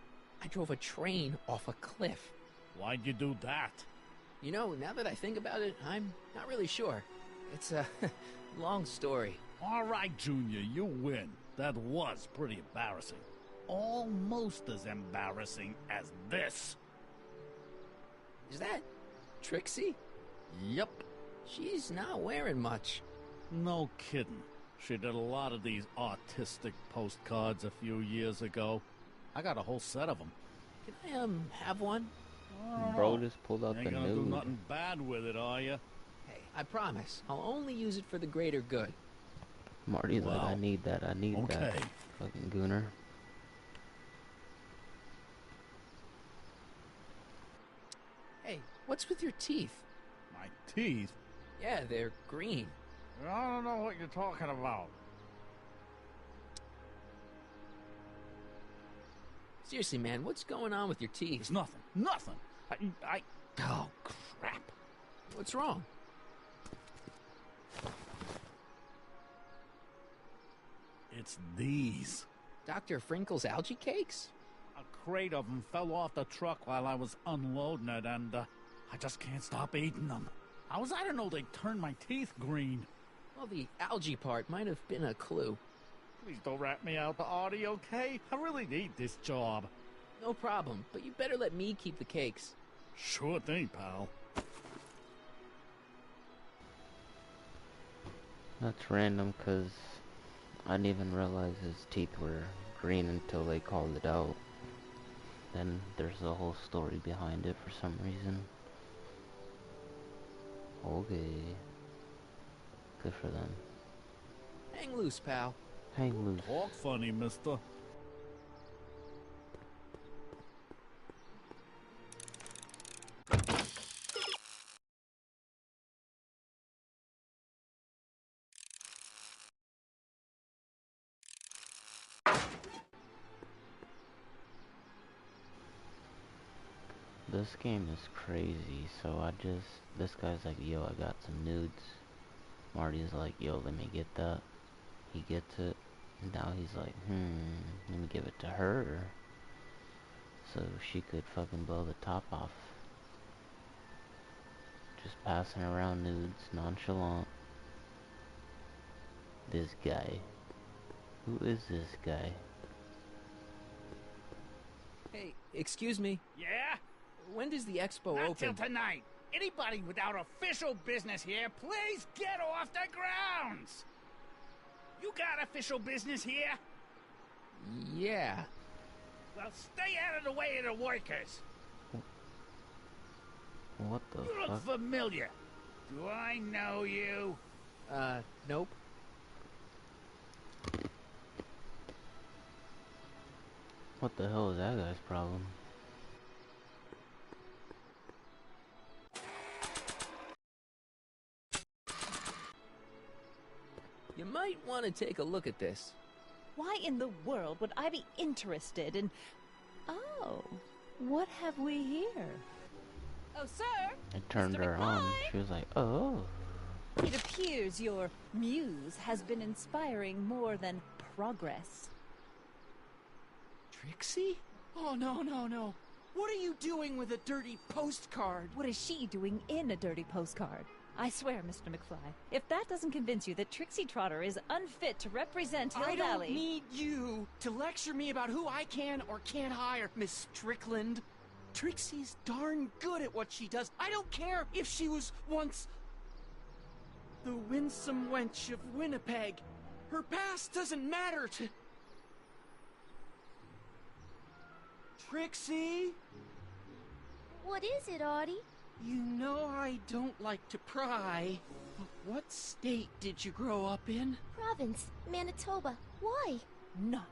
I drove a train off a cliff. Why'd you do that? You know, now that I think about it, I'm not really sure. It's a long story. All right, Junior, you win. That was pretty embarrassing. Almost as embarrassing as this. Is that Trixie? Yep. She's not wearing much. No kidding. She did a lot of these artistic postcards a few years ago. I got a whole set of them. Can I, have one? Bro just pulled out Ain't the gonna do nude. nothing bad with it, are you? Hey, I promise. I'll only use it for the greater good. Marty's like, I need that, I need that. Okay. Fucking gooner. Hey, what's with your teeth? My teeth? Yeah, they're green. I don't know what you're talking about. Seriously, man, what's going on with your teeth? It's nothing. Nothing. Oh, crap. What's wrong? It's these. Dr. Frinkle's algae cakes? A crate of them fell off the truck while I was unloading it, and I just can't stop eating them. How was I to know they'd turn my teeth green? Well, the algae part might have been a clue. Please don't rat me out, Artie, okay? I really need this job. No problem, but you better let me keep the cakes. Sure thing, pal. That's random, cause I didn't even realize his teeth were green until they called it out. Then there's a whole story behind it for some reason. Okay. Good for them. Hang loose, pal. Hang loose. Talk funny, mister. This game is crazy, so this guy's like, yo, I got some nudes. Marty's like, yo, let me get that. He gets it, and now he's like, let me give it to her, so she could fucking blow the top off. Just passing around nudes, nonchalant. This guy. Who is this guy? Hey, excuse me. Yeah? When does the expo Not open? till tonight. Anybody without official business here, please get off the grounds! You got official business here? Yeah. Well, stay out of the way of the workers. What the You fuck? look familiar. Do I know you? Nope. What the hell is that guy's problem? You might want to take a look at this. Why in the world would I be interested in... Oh, what have we here? Oh, sir! It turned her on. She was like, oh. It appears your muse has been inspiring more than progress. Trixie? Oh, no, no, no. What are you doing with a dirty postcard? What is she doing in a dirty postcard? I swear, Mr. McFly, if that doesn't convince you that Trixie Trotter is unfit to represent Hill I Valley... don't need you to lecture me about who I can or can't hire, Miss Strickland. Trixie's darn good at what she does. I don't care if she was once the winsome wench of Winnipeg. Her past doesn't matter to... Trixie? What is it, Artie? You know I don't like to pry, but what state did you grow up in? Province, Manitoba. Why? Not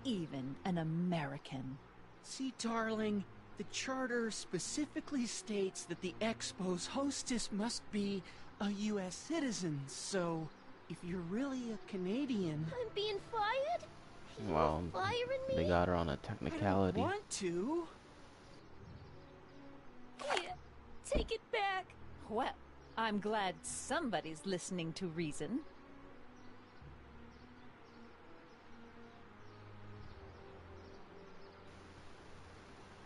even an American. See, darling, the charter specifically states that the Expo's hostess must be a U.S. citizen, so if you're really a Canadian... I'm being fired? Well, Firing me? they got her on a technicality. I don't want to. Here, take it back. Well, I'm glad somebody's listening to reason.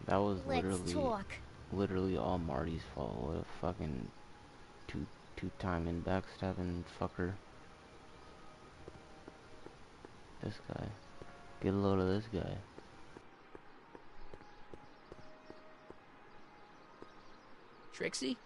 That was Let's talk. literally all Marty's fault. What a fucking two-timing backstabbing fucker. This guy. Get a load of this guy. Trixie?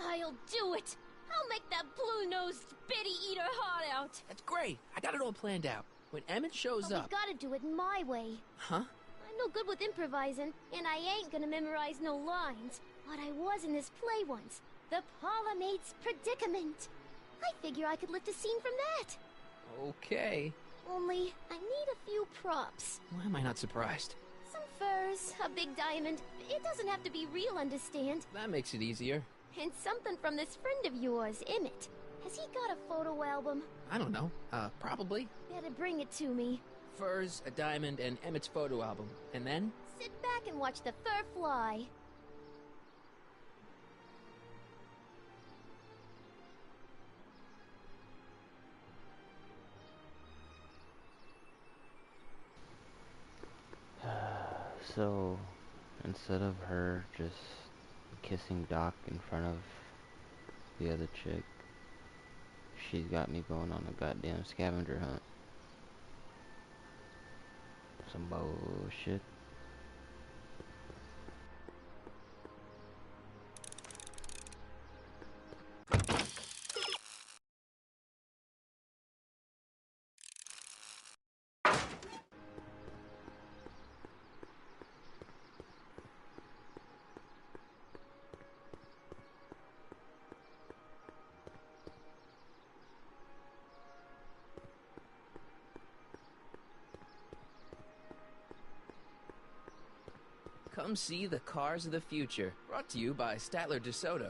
I'll do it. I'll make that blue-nosed bitty eat her heart out. That's great. I got it all planned out. When Emmett shows But up... we gotta do it my way. Huh? I'm no good with improvising, and I ain't gonna memorize no lines. But I was in this play once. The Parlor-Maid's Predicament. I figure I could lift a scene from that. Okay. Only, I need a few props. Why am I not surprised? Some furs, a big diamond. It doesn't have to be real, understand? That makes it easier. And something from this friend of yours, Emmett. Has he got a photo album? I don't know. Probably. Better bring it to me. Furs, a diamond, and Emmett's photo album. And then? Sit back and watch the fur fly. So, instead of her just kissing Doc in front of the other chick, she's got me going on a goddamn scavenger hunt. Some bullshit. Come see the Cars of the Future. Brought to you by Statler DeSoto.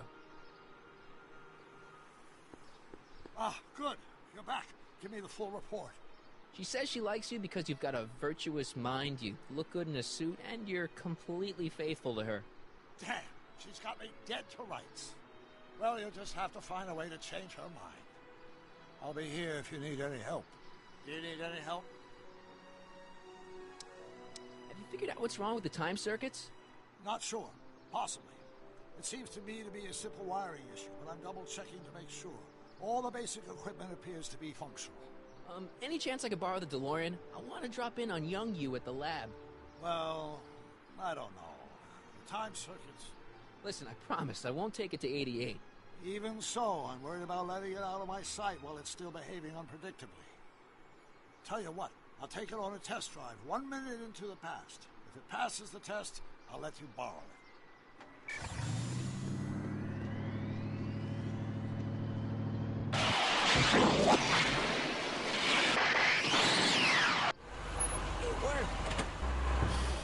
Ah, good. You're back. Give me the full report. She says she likes you because you've got a virtuous mind, you look good in a suit, and you're completely faithful to her. Damn, she's got me dead to rights. Well, you'll just have to find a way to change her mind. I'll be here if you need any help. Do you need any help? Have you figured out what's wrong with the time circuits? Not sure. Possibly. It seems to me to be a simple wiring issue, but I'm double-checking to make sure. All the basic equipment appears to be functional. Any chance I could borrow the DeLorean? I want to drop in on young you at the lab. Well, I don't know. The time circuits... Listen, I promise I won't take it to 88. Even so, I'm worried about letting it out of my sight while it's still behaving unpredictably. Tell you what, I'll take it on a test drive 1 minute into the past. If it passes the test, I'll let you borrow it. It worked.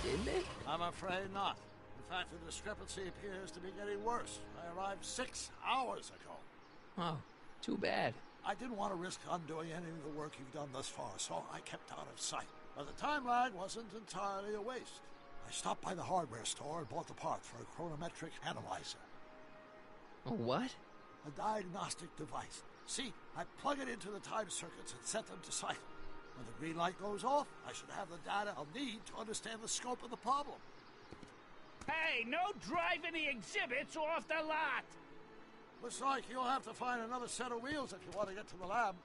Didn't it? I'm afraid not. In fact, the discrepancy appears to be getting worse. I arrived 6 hours ago. Oh, too bad. I didn't want to risk undoing any of the work you've done thus far, so I kept out of sight. But the time lag wasn't entirely a waste. I stopped by the hardware store and bought the part for a chronometric analyzer. A what? A diagnostic device. See, I plug it into the time circuits and set them to cycle. When the green light goes off, I should have the data I'll need to understand the scope of the problem. Hey, no driving the exhibits off the lot! Looks like you'll have to find another set of wheels if you want to get to the lab.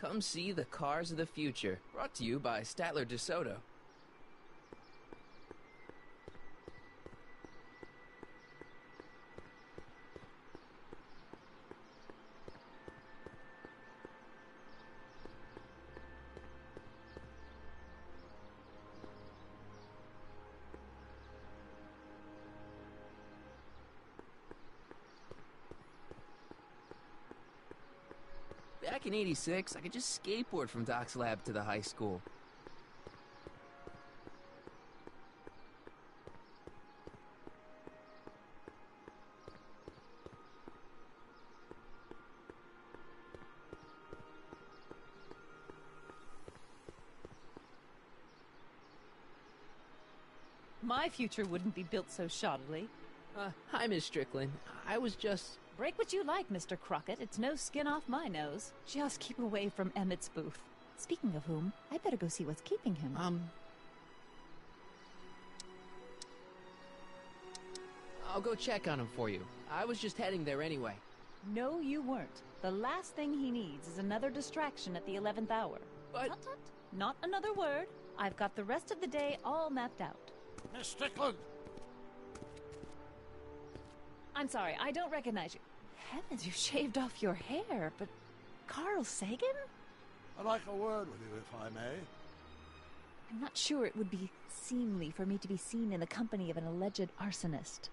Come see the Cars of the Future. Brought to you by Statler DeSoto. Back in '86, I could just skateboard from Doc's lab to the high school. My future wouldn't be built so shoddily. Hi, Miss Strickland. I was just... Break what you like, Mr. Crockett. It's no skin off my nose. Just keep away from Emmett's booth. Speaking of whom, I better go see what's keeping him. I'll go check on him for you. I was just heading there anyway. No, you weren't. The last thing he needs is another distraction at the 11th hour. But... Tut, tut. Not another word. I've got the rest of the day all mapped out. Miss Strickland! I'm sorry, I don't recognize you. Heavens, you shaved off your hair, but... Carl Sagan? I'd like a word with you, if I may. I'm not sure it would be seemly for me to be seen in the company of an alleged arsonist.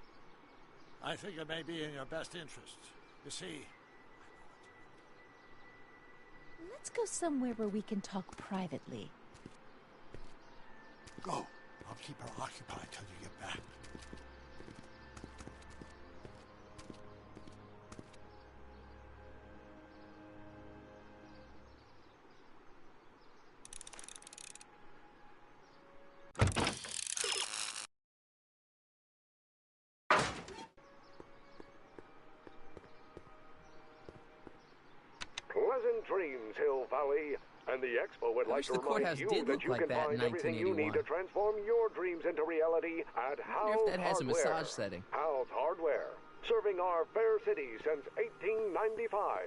I think it may be in your best interest. You see... Let's go somewhere where we can talk privately. Go. I'll keep her occupied till you get back. Pleasant dreams, Hill Valley. And the Expo would like to remind you that you can find everything you need to transform your dreams into reality at Hal's if that has a Hardware. massage setting. Hal's Hardware, serving our fair city since 1895.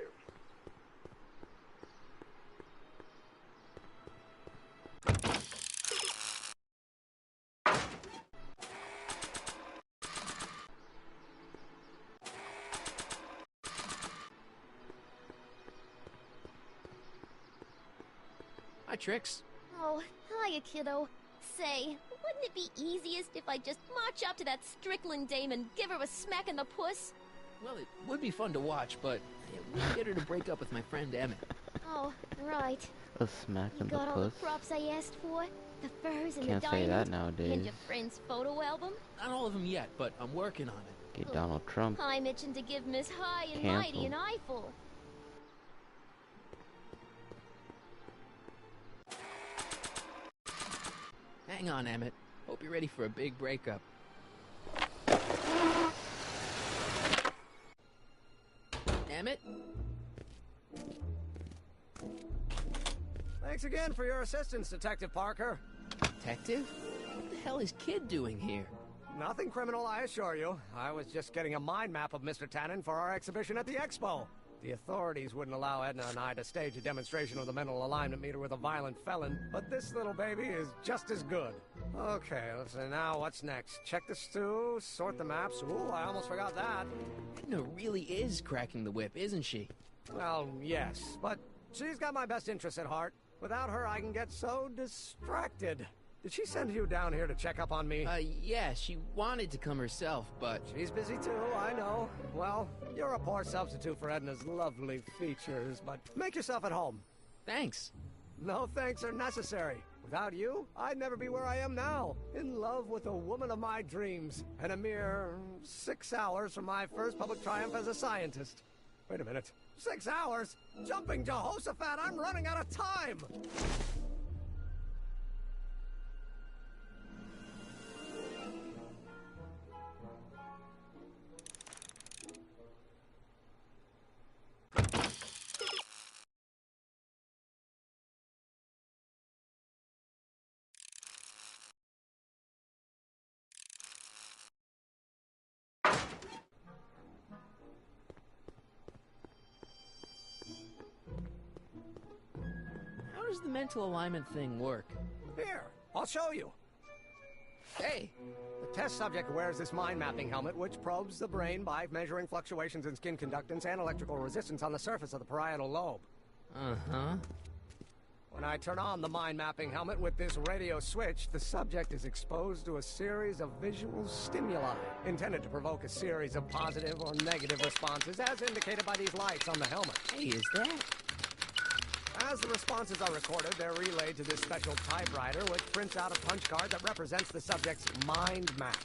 Hi, Trix. Oh, hiya, kiddo. Say, wouldn't it be easiest if I just march up to that Strickland dame and give her a smack in the puss? Well, it would be fun to watch, but it would get her to break up with my friend Emmett. Oh, right. A smack in the Got all the puss. props I asked for? The furs and Can't the say diamonds? that nowadays. And your friend's photo album? Not all of them yet, but I'm working on it. Get Donald Trump. I'm itching to give Miss High and Mighty Canceled. an eyeful. Hang on, Emmett. Hope you're ready for a big breakup. Emmett? Thanks again for your assistance, Detective Parker. Detective? What the hell is Kid doing here? Nothing criminal, I assure you. I was just getting a mind map of Mr. Tannen for our exhibition at the Expo. The authorities wouldn't allow Edna and I to stage a demonstration of the mental alignment meter with a violent felon, but this little baby is just as good. Okay, let's see, now what's next? Check the stew, sort the maps. Ooh, I almost forgot that. Edna really is cracking the whip, isn't she? Well, yes, but she's got my best interests at heart. Without her, I can get so distracted. Did she send you down here to check up on me? Yeah, she wanted to come herself, but... She's busy too, I know. Well, you're a poor substitute for Edna's lovely features, but make yourself at home. Thanks. No thanks are necessary. Without you, I'd never be where I am now. In love with the woman of my dreams. And a mere 6 hours from my first public triumph as a scientist. Wait a minute. 6 hours? Jumping Jehoshaphat, I'm running out of time! How does the mental alignment thing work? Here, I'll show you. Hey! The test subject wears this mind-mapping helmet, which probes the brain by measuring fluctuations in skin conductance and electrical resistance on the surface of the parietal lobe. Uh-huh. When I turn on the mind-mapping helmet with this radio switch, the subject is exposed to a series of visual stimuli, intended to provoke a series of positive or negative responses, as indicated by these lights on the helmet. Hey, is that As the responses are recorded, they're relayed to this special typewriter, which prints out a punch card that represents the subject's mind map.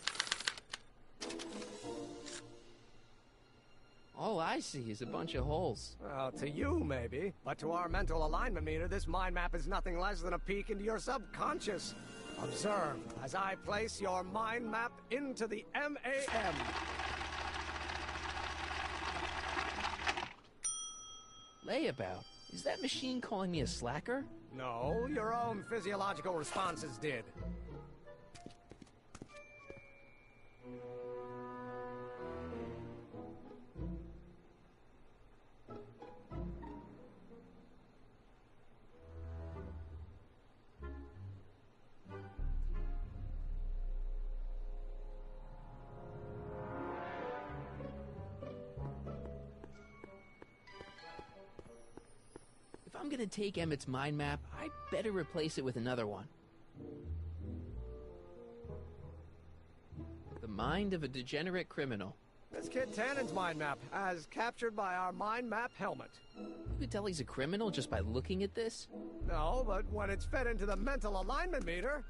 All I see is a bunch of holes. Well, to you, maybe. But to our mental alignment meter, this mind map is nothing less than a peek into your subconscious. Observe as I place your mind map into the MAM. Layabout? Is that machine calling me a slacker? No, your own physiological responses did. If I'm gonna take Emmett's mind map, I'd better replace it with another one. The mind of a degenerate criminal. That's Kid Tannen's mind map, as captured by our mind map helmet. You could tell he's a criminal just by looking at this? No, but when it's fed into the mental alignment meter...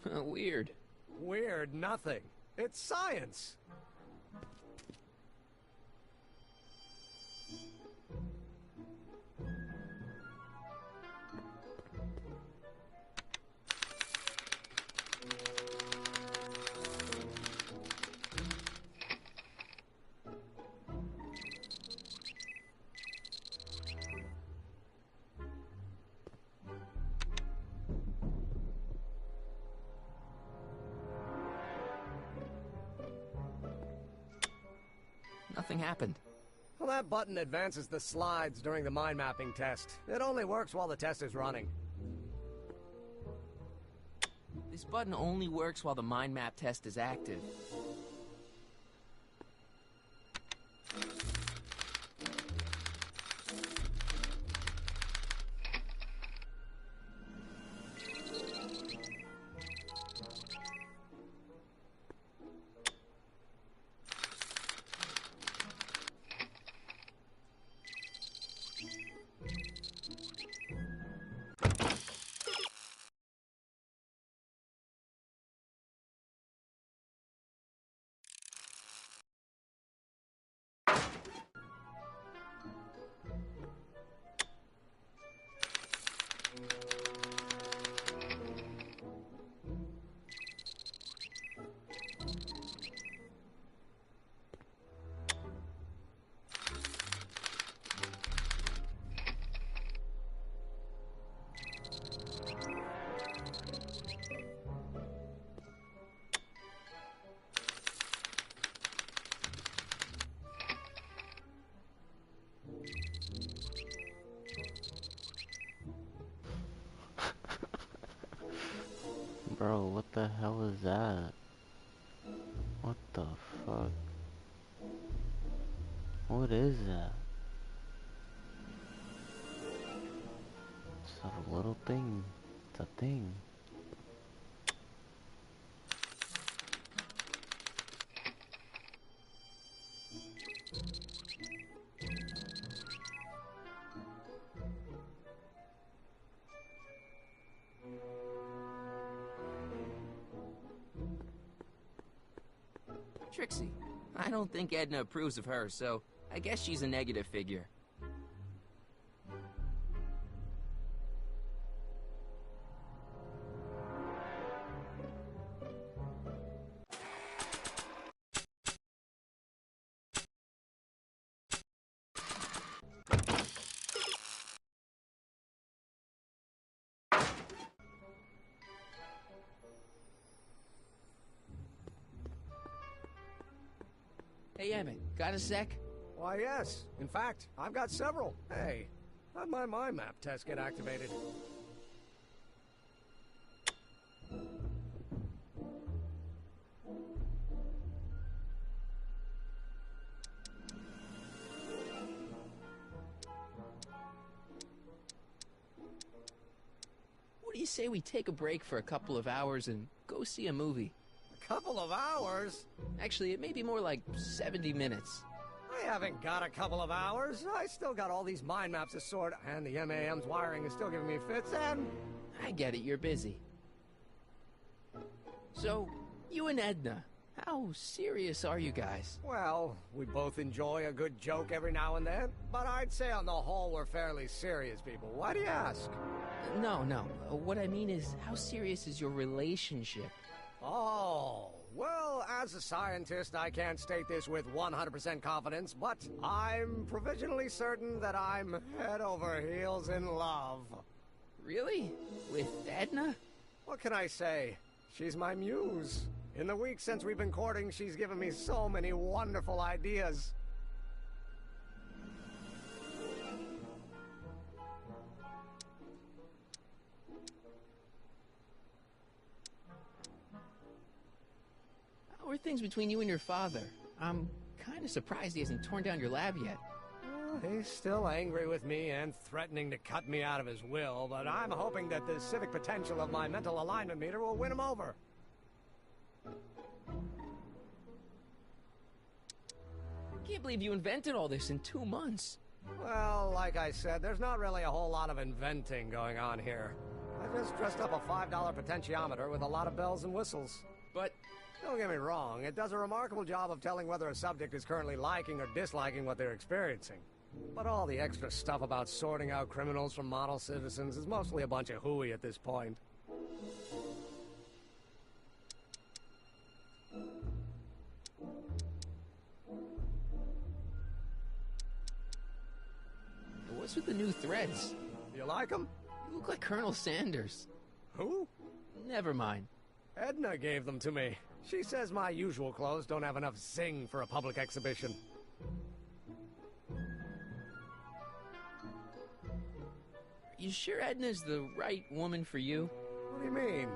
Weird. Weird nothing. It's science. Nothing happened. Well, that button advances the slides during the mind mapping test. It only works while the test is running. This button only works while the mind map test is active. Bro, what the hell is that? What the fuck? What is that? It's a little thing. It's a thing. Trixie. I don't think Edna approves of her, so I guess she's a negative figure. Hey, Emmett, got a sec? Why, yes. In fact, I've got several. Hey, how'd my mind map test get activated? What do you say we take a break for a couple of hours and go see a movie? A couple of hours? Actually, it may be more like 70 minutes. I haven't got a couple of hours. I still got all these mind maps to sort, and the MAM's wiring is still giving me fits, and... I get it, you're busy. So, you and Edna, how serious are you guys? Well, we both enjoy a good joke every now and then, but I'd say on the whole we're fairly serious people. Why do you ask? No. What I mean is, how serious is your relationship? Oh, well, as a scientist, I can't state this with 100% confidence, but I'm provisionally certain that I'm head over heels in love. Really? With Edna? What can I say? She's my muse. In the week since we've been courting, she's given me so many wonderful ideas. How are things between you and your father? I'm kind of surprised he hasn't torn down your lab yet. He's still angry with me and threatening to cut me out of his will, but I'm hoping that the civic potential of my mental alignment meter will win him over. I can't believe you invented all this in 2 months. Well, like I said, there's not really a whole lot of inventing going on here. I just dressed up a $5 potentiometer with a lot of bells and whistles. But... don't get me wrong, it does a remarkable job of telling whether a subject is currently liking or disliking what they're experiencing. But all the extra stuff about sorting out criminals from model citizens is mostly a bunch of hooey at this point. What's with the new threads? You like them? You look like Colonel Sanders. Who? Never mind. Edna gave them to me. She says my usual clothes don't have enough zing for a public exhibition. You sure Edna's the right woman for you? What do you mean?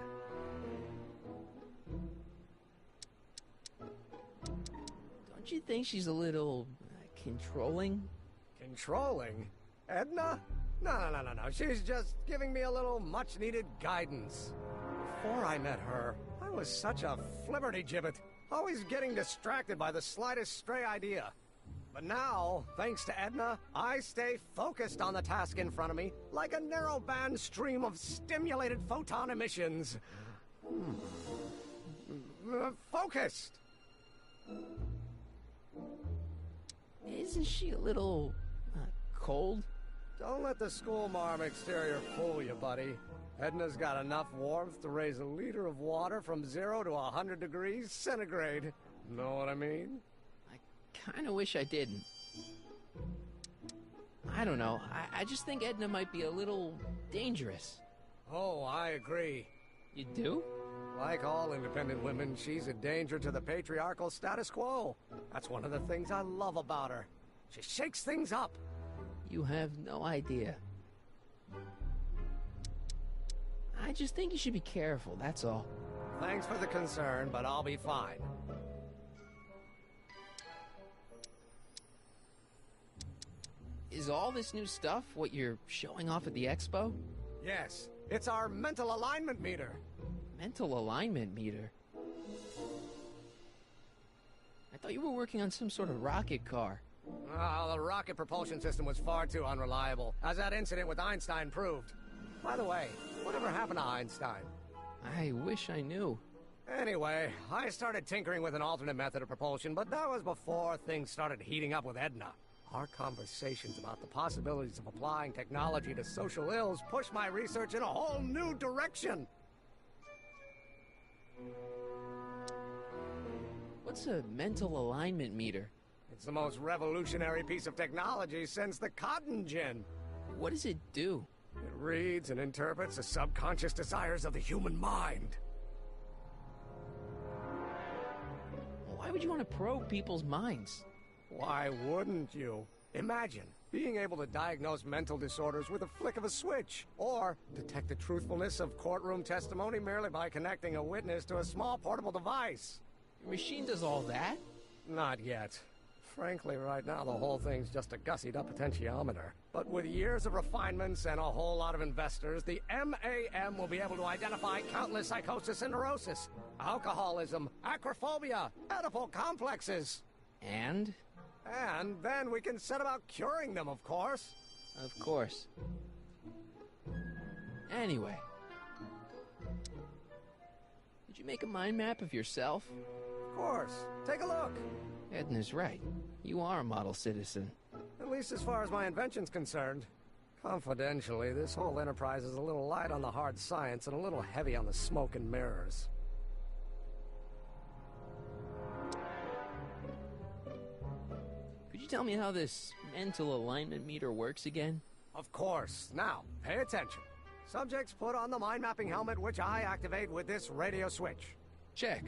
Don't you think she's a little... controlling? Controlling? Edna? No. She's just giving me a little much-needed guidance. Before I met her, I was such a flibberty-gibbet, always getting distracted by the slightest stray idea. But now, thanks to Edna, I stay focused on the task in front of me, like a narrow-band stream of stimulated photon emissions. Focused! Isn't she a little... cold? Don't let the schoolmarm exterior fool you, buddy. Edna's got enough warmth to raise a liter of water from 0 to 100 degrees centigrade. Know what I mean? I kind of wish I didn't. I don't know. I just think Edna might be a little dangerous. Oh, I agree. You do? Like all independent women, she's a danger to the patriarchal status quo. That's one of the things I love about her. She shakes things up. You have no idea. I just think you should be careful, that's all. Thanks for the concern, but I'll be fine. Is all this new stuff what you're showing off at the expo? Yes, it's our mental alignment meter. Mental alignment meter? I thought you were working on some sort of rocket car. Oh, the rocket propulsion system was far too unreliable, as that incident with Einstein proved. By the way, whatever happened to Einstein? I wish I knew. Anyway, I started tinkering with an alternate method of propulsion, but that was before things started heating up with Edna. Our conversations about the possibilities of applying technology to social ills pushed my research in a whole new direction. What's a mental alignment meter? It's the most revolutionary piece of technology since the cotton gin. What does it do? It reads and interprets the subconscious desires of the human mind. Why would you want to probe people's minds? Why wouldn't you? Imagine being able to diagnose mental disorders with a flick of a switch, or detect the truthfulness of courtroom testimony merely by connecting a witness to a small portable device. Your machine does all that? Not yet. Frankly, right now the whole thing's just a gussied-up potentiometer. But with years of refinements and a whole lot of investors, the MAM will be able to identify countless psychosis and neurosis, alcoholism, acrophobia, Oedipal complexes. And? And then we can set about curing them, of course. Of course. Anyway. Did you make a mind map of yourself? Of course. Take a look. Edna's right. You are a model citizen. At least as far as my invention's concerned. Confidentially, this whole enterprise is a little light on the hard science and a little heavy on the smoke and mirrors. Could you tell me how this mental alignment meter works again? Of course. Now, pay attention. Subjects put on the mind-mapping helmet, which I activate with this radio switch. Check.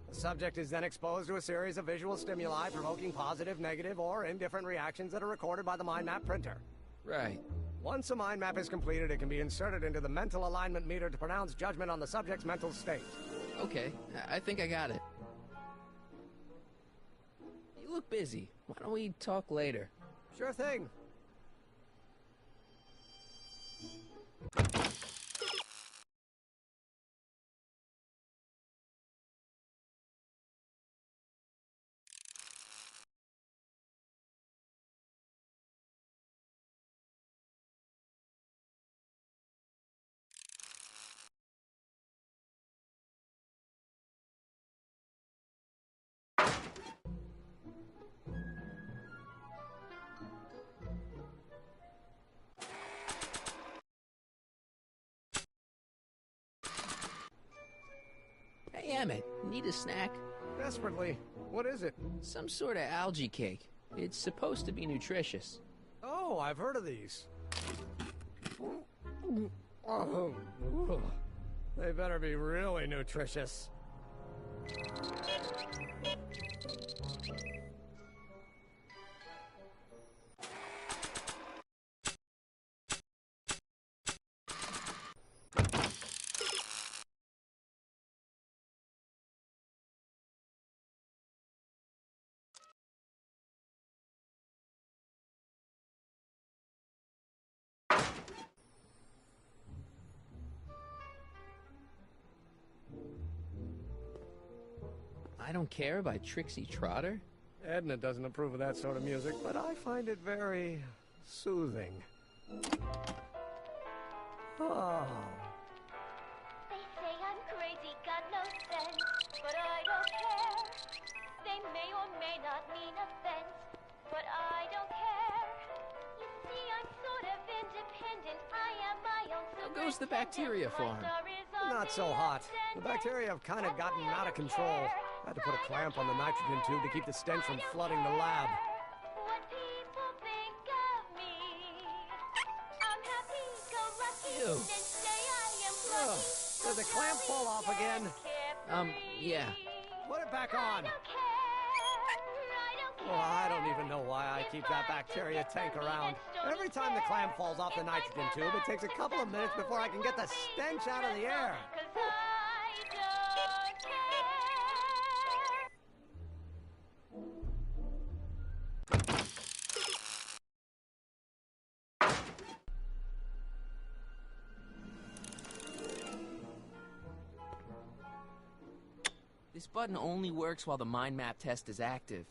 The subject is then exposed to a series of visual stimuli provoking positive, negative, or indifferent reactions that are recorded by the mind map printer. Right. Once a mind map is completed, it can be inserted into the mental alignment meter to pronounce judgment on the subject's mental state. Okay, I think I got it. You look busy. Why don't we talk later? Sure thing. Hey, Emmett, need a snack? Desperately. What is it? Some sort of algae cake. It's supposed to be nutritious. Oh, I've heard of these. Oh, they better be really nutritious. I Don't Care by Trixie Trotter? Edna doesn't approve of that sort of music, but I find it very soothing. Oh. They say I'm crazy, got no sense, but I don't care. They may or may not mean offense, but I don't care. You see, I'm sort of independent. I am my own superintendent. How goes the bacteria farm? Not so hot. The bacteria have kind of gotten out of control. I had to put a clamp on the nitrogen tube to keep the stench from flooding the lab. What people think of me. I'm happy, go lucky, Ew. and say I am lucky. Did the clamp fall off again? Yeah. Put it back on. Well, I don't even know why I keep that bacteria tank around. Every time the clamp falls off the nitrogen tube, it takes a couple of minutes before I can get the stench out of the air. This button only works while the mind map test is active.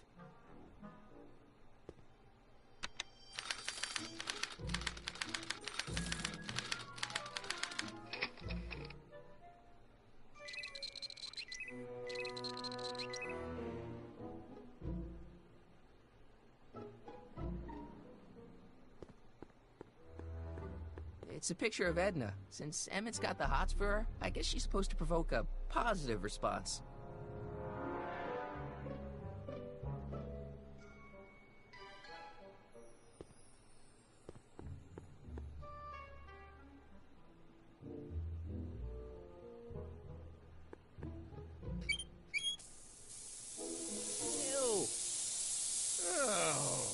It's a picture of Edna. Since Emmett's got the hots for her, I guess she's supposed to provoke a positive response. Ew. Oh.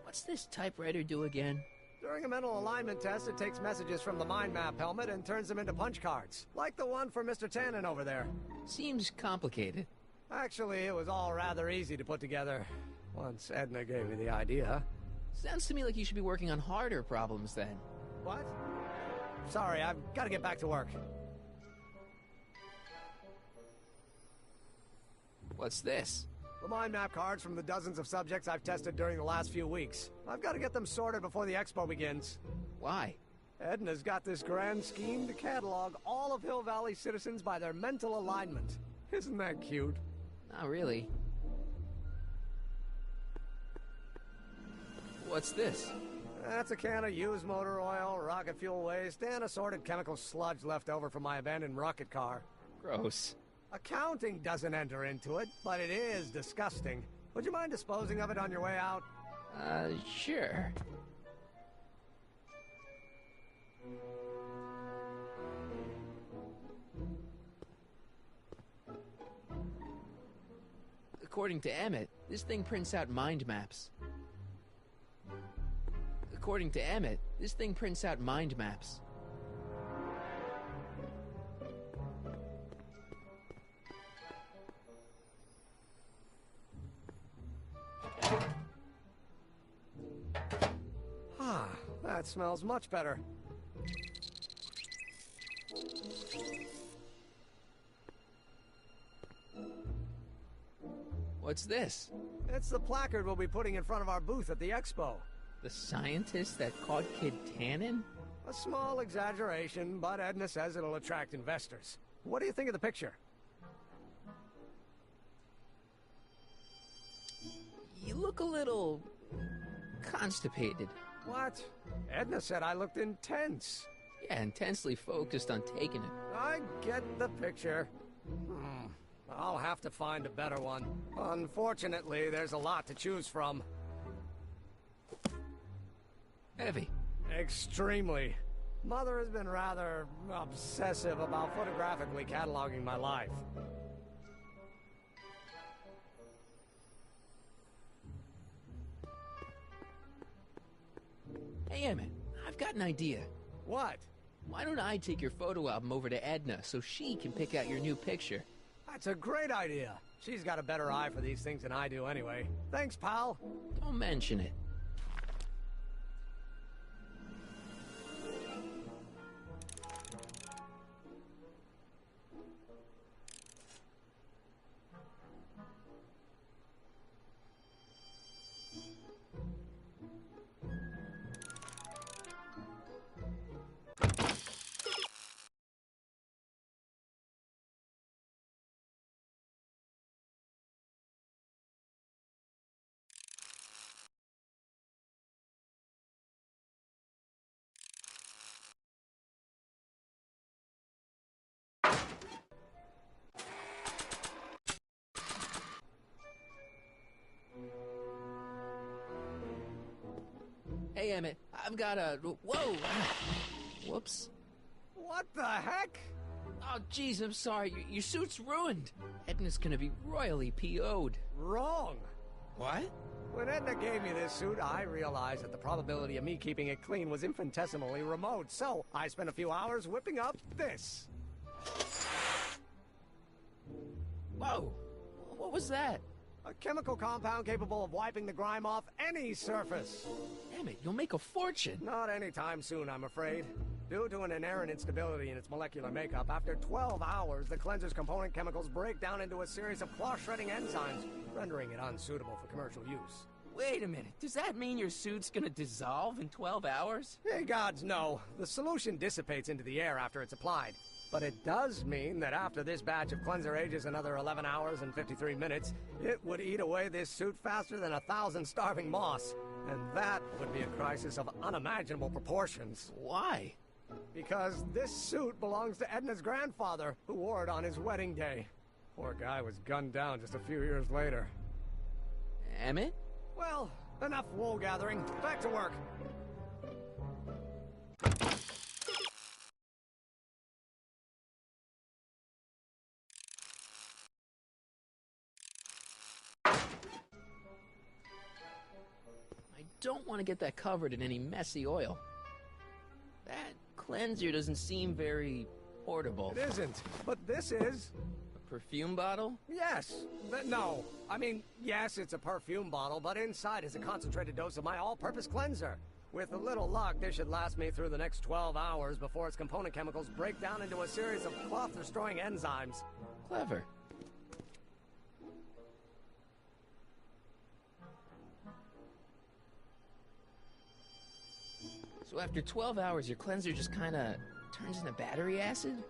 What's this typewriter do again? During a mental alignment test, it takes messages from the mind map helmet and turns them into punch cards. Like the one for Mr. Tannen over there. Seems complicated. Actually, it was all rather easy to put together. Once Edna gave me the idea. Sounds to me like you should be working on harder problems then. What? Sorry, I've got to get back to work. What's this? The mind map cards from the dozens of subjects I've tested during the last few weeks. I've got to get them sorted before the expo begins. Why? Edna's got this grand scheme to catalog all of Hill Valley citizens by their mental alignment. Isn't that cute? Not really. What's this? That's a can of used motor oil, rocket fuel waste, and assorted chemical sludge left over from my abandoned rocket car. Gross. Accounting doesn't enter into it, but it is disgusting. Would you mind disposing of it on your way out? Sure. According to Emmett, this thing prints out mind maps. According to Emmett, this thing prints out mind maps. Ah, that smells much better. What's this? It's the placard we'll be putting in front of our booth at the expo. The scientist that caught Kid Tannen? A small exaggeration, but Edna says it'll attract investors. What do you think of the picture? You look a little constipated. What? Edna said I looked intense. Yeah, intensely focused on taking it. I get the picture. I'll have to find a better one. Unfortunately, there's a lot to choose from. Heavy. Extremely. Mother has been rather obsessive about photographically cataloging my life. Hey, Emmett, I've got an idea. What? Why don't I take your photo album over to Edna so she can pick out your new picture? That's a great idea. She's got a better eye for these things than I do anyway. Thanks, pal. Don't mention it. Hey, Emmett, I've got a... Whoa! Whoops. What the heck? Oh, jeez, I'm sorry. Your suit's ruined. Edna's gonna be royally PO'd. Wrong. What? When Edna gave me this suit, I realized that the probability of me keeping it clean was infinitesimally remote, so I spent a few hours whipping up this. Whoa! What was that? A chemical compound capable of wiping the grime off any surface. Damn it, you'll make a fortune. Not anytime soon, I'm afraid. Due to an inherent instability in its molecular makeup, after 12 hours, the cleanser's component chemicals break down into a series of cloth-shredding enzymes, rendering it unsuitable for commercial use. Wait a minute, does that mean your suit's gonna dissolve in 12 hours? Hey, gods, no. The solution dissipates into the air after it's applied. But it does mean that after this batch of cleanser ages another 11 hours and 53 minutes, it would eat away this suit faster than 1,000 starving moths. And that would be a crisis of unimaginable proportions. Why? Because this suit belongs to Edna's grandfather, who wore it on his wedding day. Poor guy was gunned down just a few years later. Emmett? Well, enough wool gathering. Back to work. My I don't want to get that covered in any messy oil. That cleanser doesn't seem very portable. It isn't, but this is. A perfume bottle? Yes. No. I mean, yes, it's a perfume bottle, but inside is a concentrated dose of my all-purpose cleanser. With a little luck, this should last me through the next 12 hours before its component chemicals break down into a series of cloth-destroying enzymes. Clever. So after 12 hours, your cleanser just kinda turns into battery acid?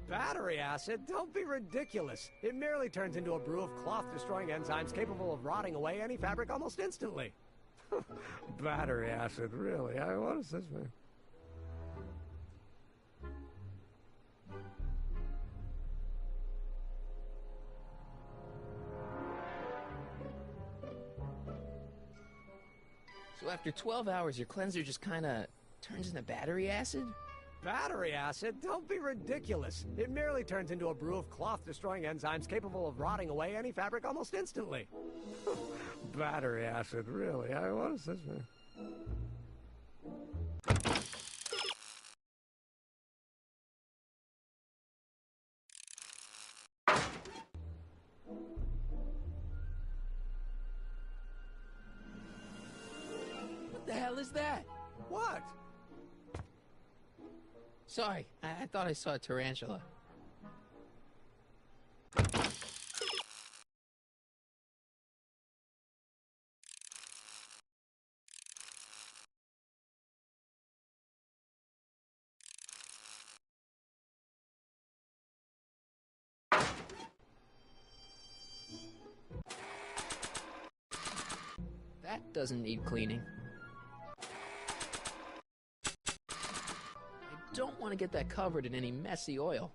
Battery acid? Don't be ridiculous. It merely turns into a brew of cloth-destroying enzymes capable of rotting away any fabric almost instantly. Battery acid, really? What does this mean? So after 12 hours, your cleanser just kinda turns into battery acid? Battery acid? Don't be ridiculous. It merely turns into a brew of cloth-destroying enzymes capable of rotting away any fabric almost instantly. Battery acid, really? What does this mean? What the hell is that? What? Sorry, I thought I saw a tarantula. That doesn't need cleaning. I don't want to get that covered in any messy oil.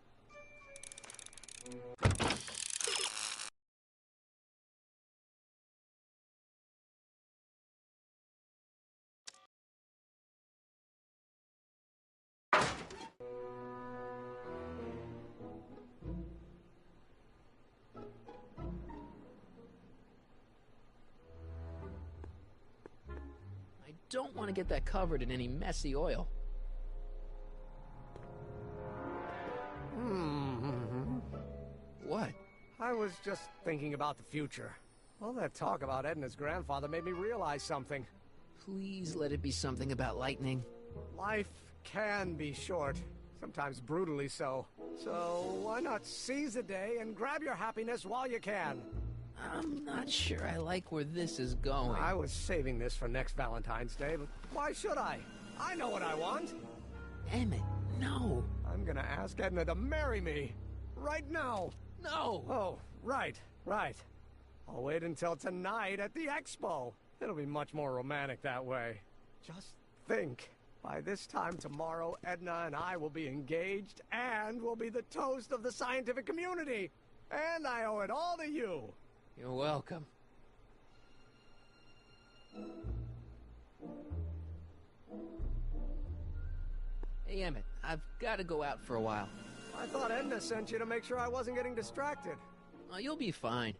I don't want to get that covered in any messy oil. What? I was just thinking about the future. All that talk about Edna's grandfather made me realize something. Please let it be something about lightning. Life can be short, sometimes brutally so. So why not seize the day and grab your happiness while you can? I'm not sure I like where this is going. I was saving this for next Valentine's Day, but why should I? I know what I want. Emmett, no. I'm gonna ask Edna to marry me. Right now. No! Oh, right. I'll wait until tonight at the expo. It'll be much more romantic that way. Just think. By this time tomorrow, Edna and I will be engaged and will be the toast of the scientific community. And I owe it all to you. You're welcome. Hey, Emmett, I've got to go out for a while. I thought Edna sent you to make sure I wasn't getting distracted. Oh, you'll be fine.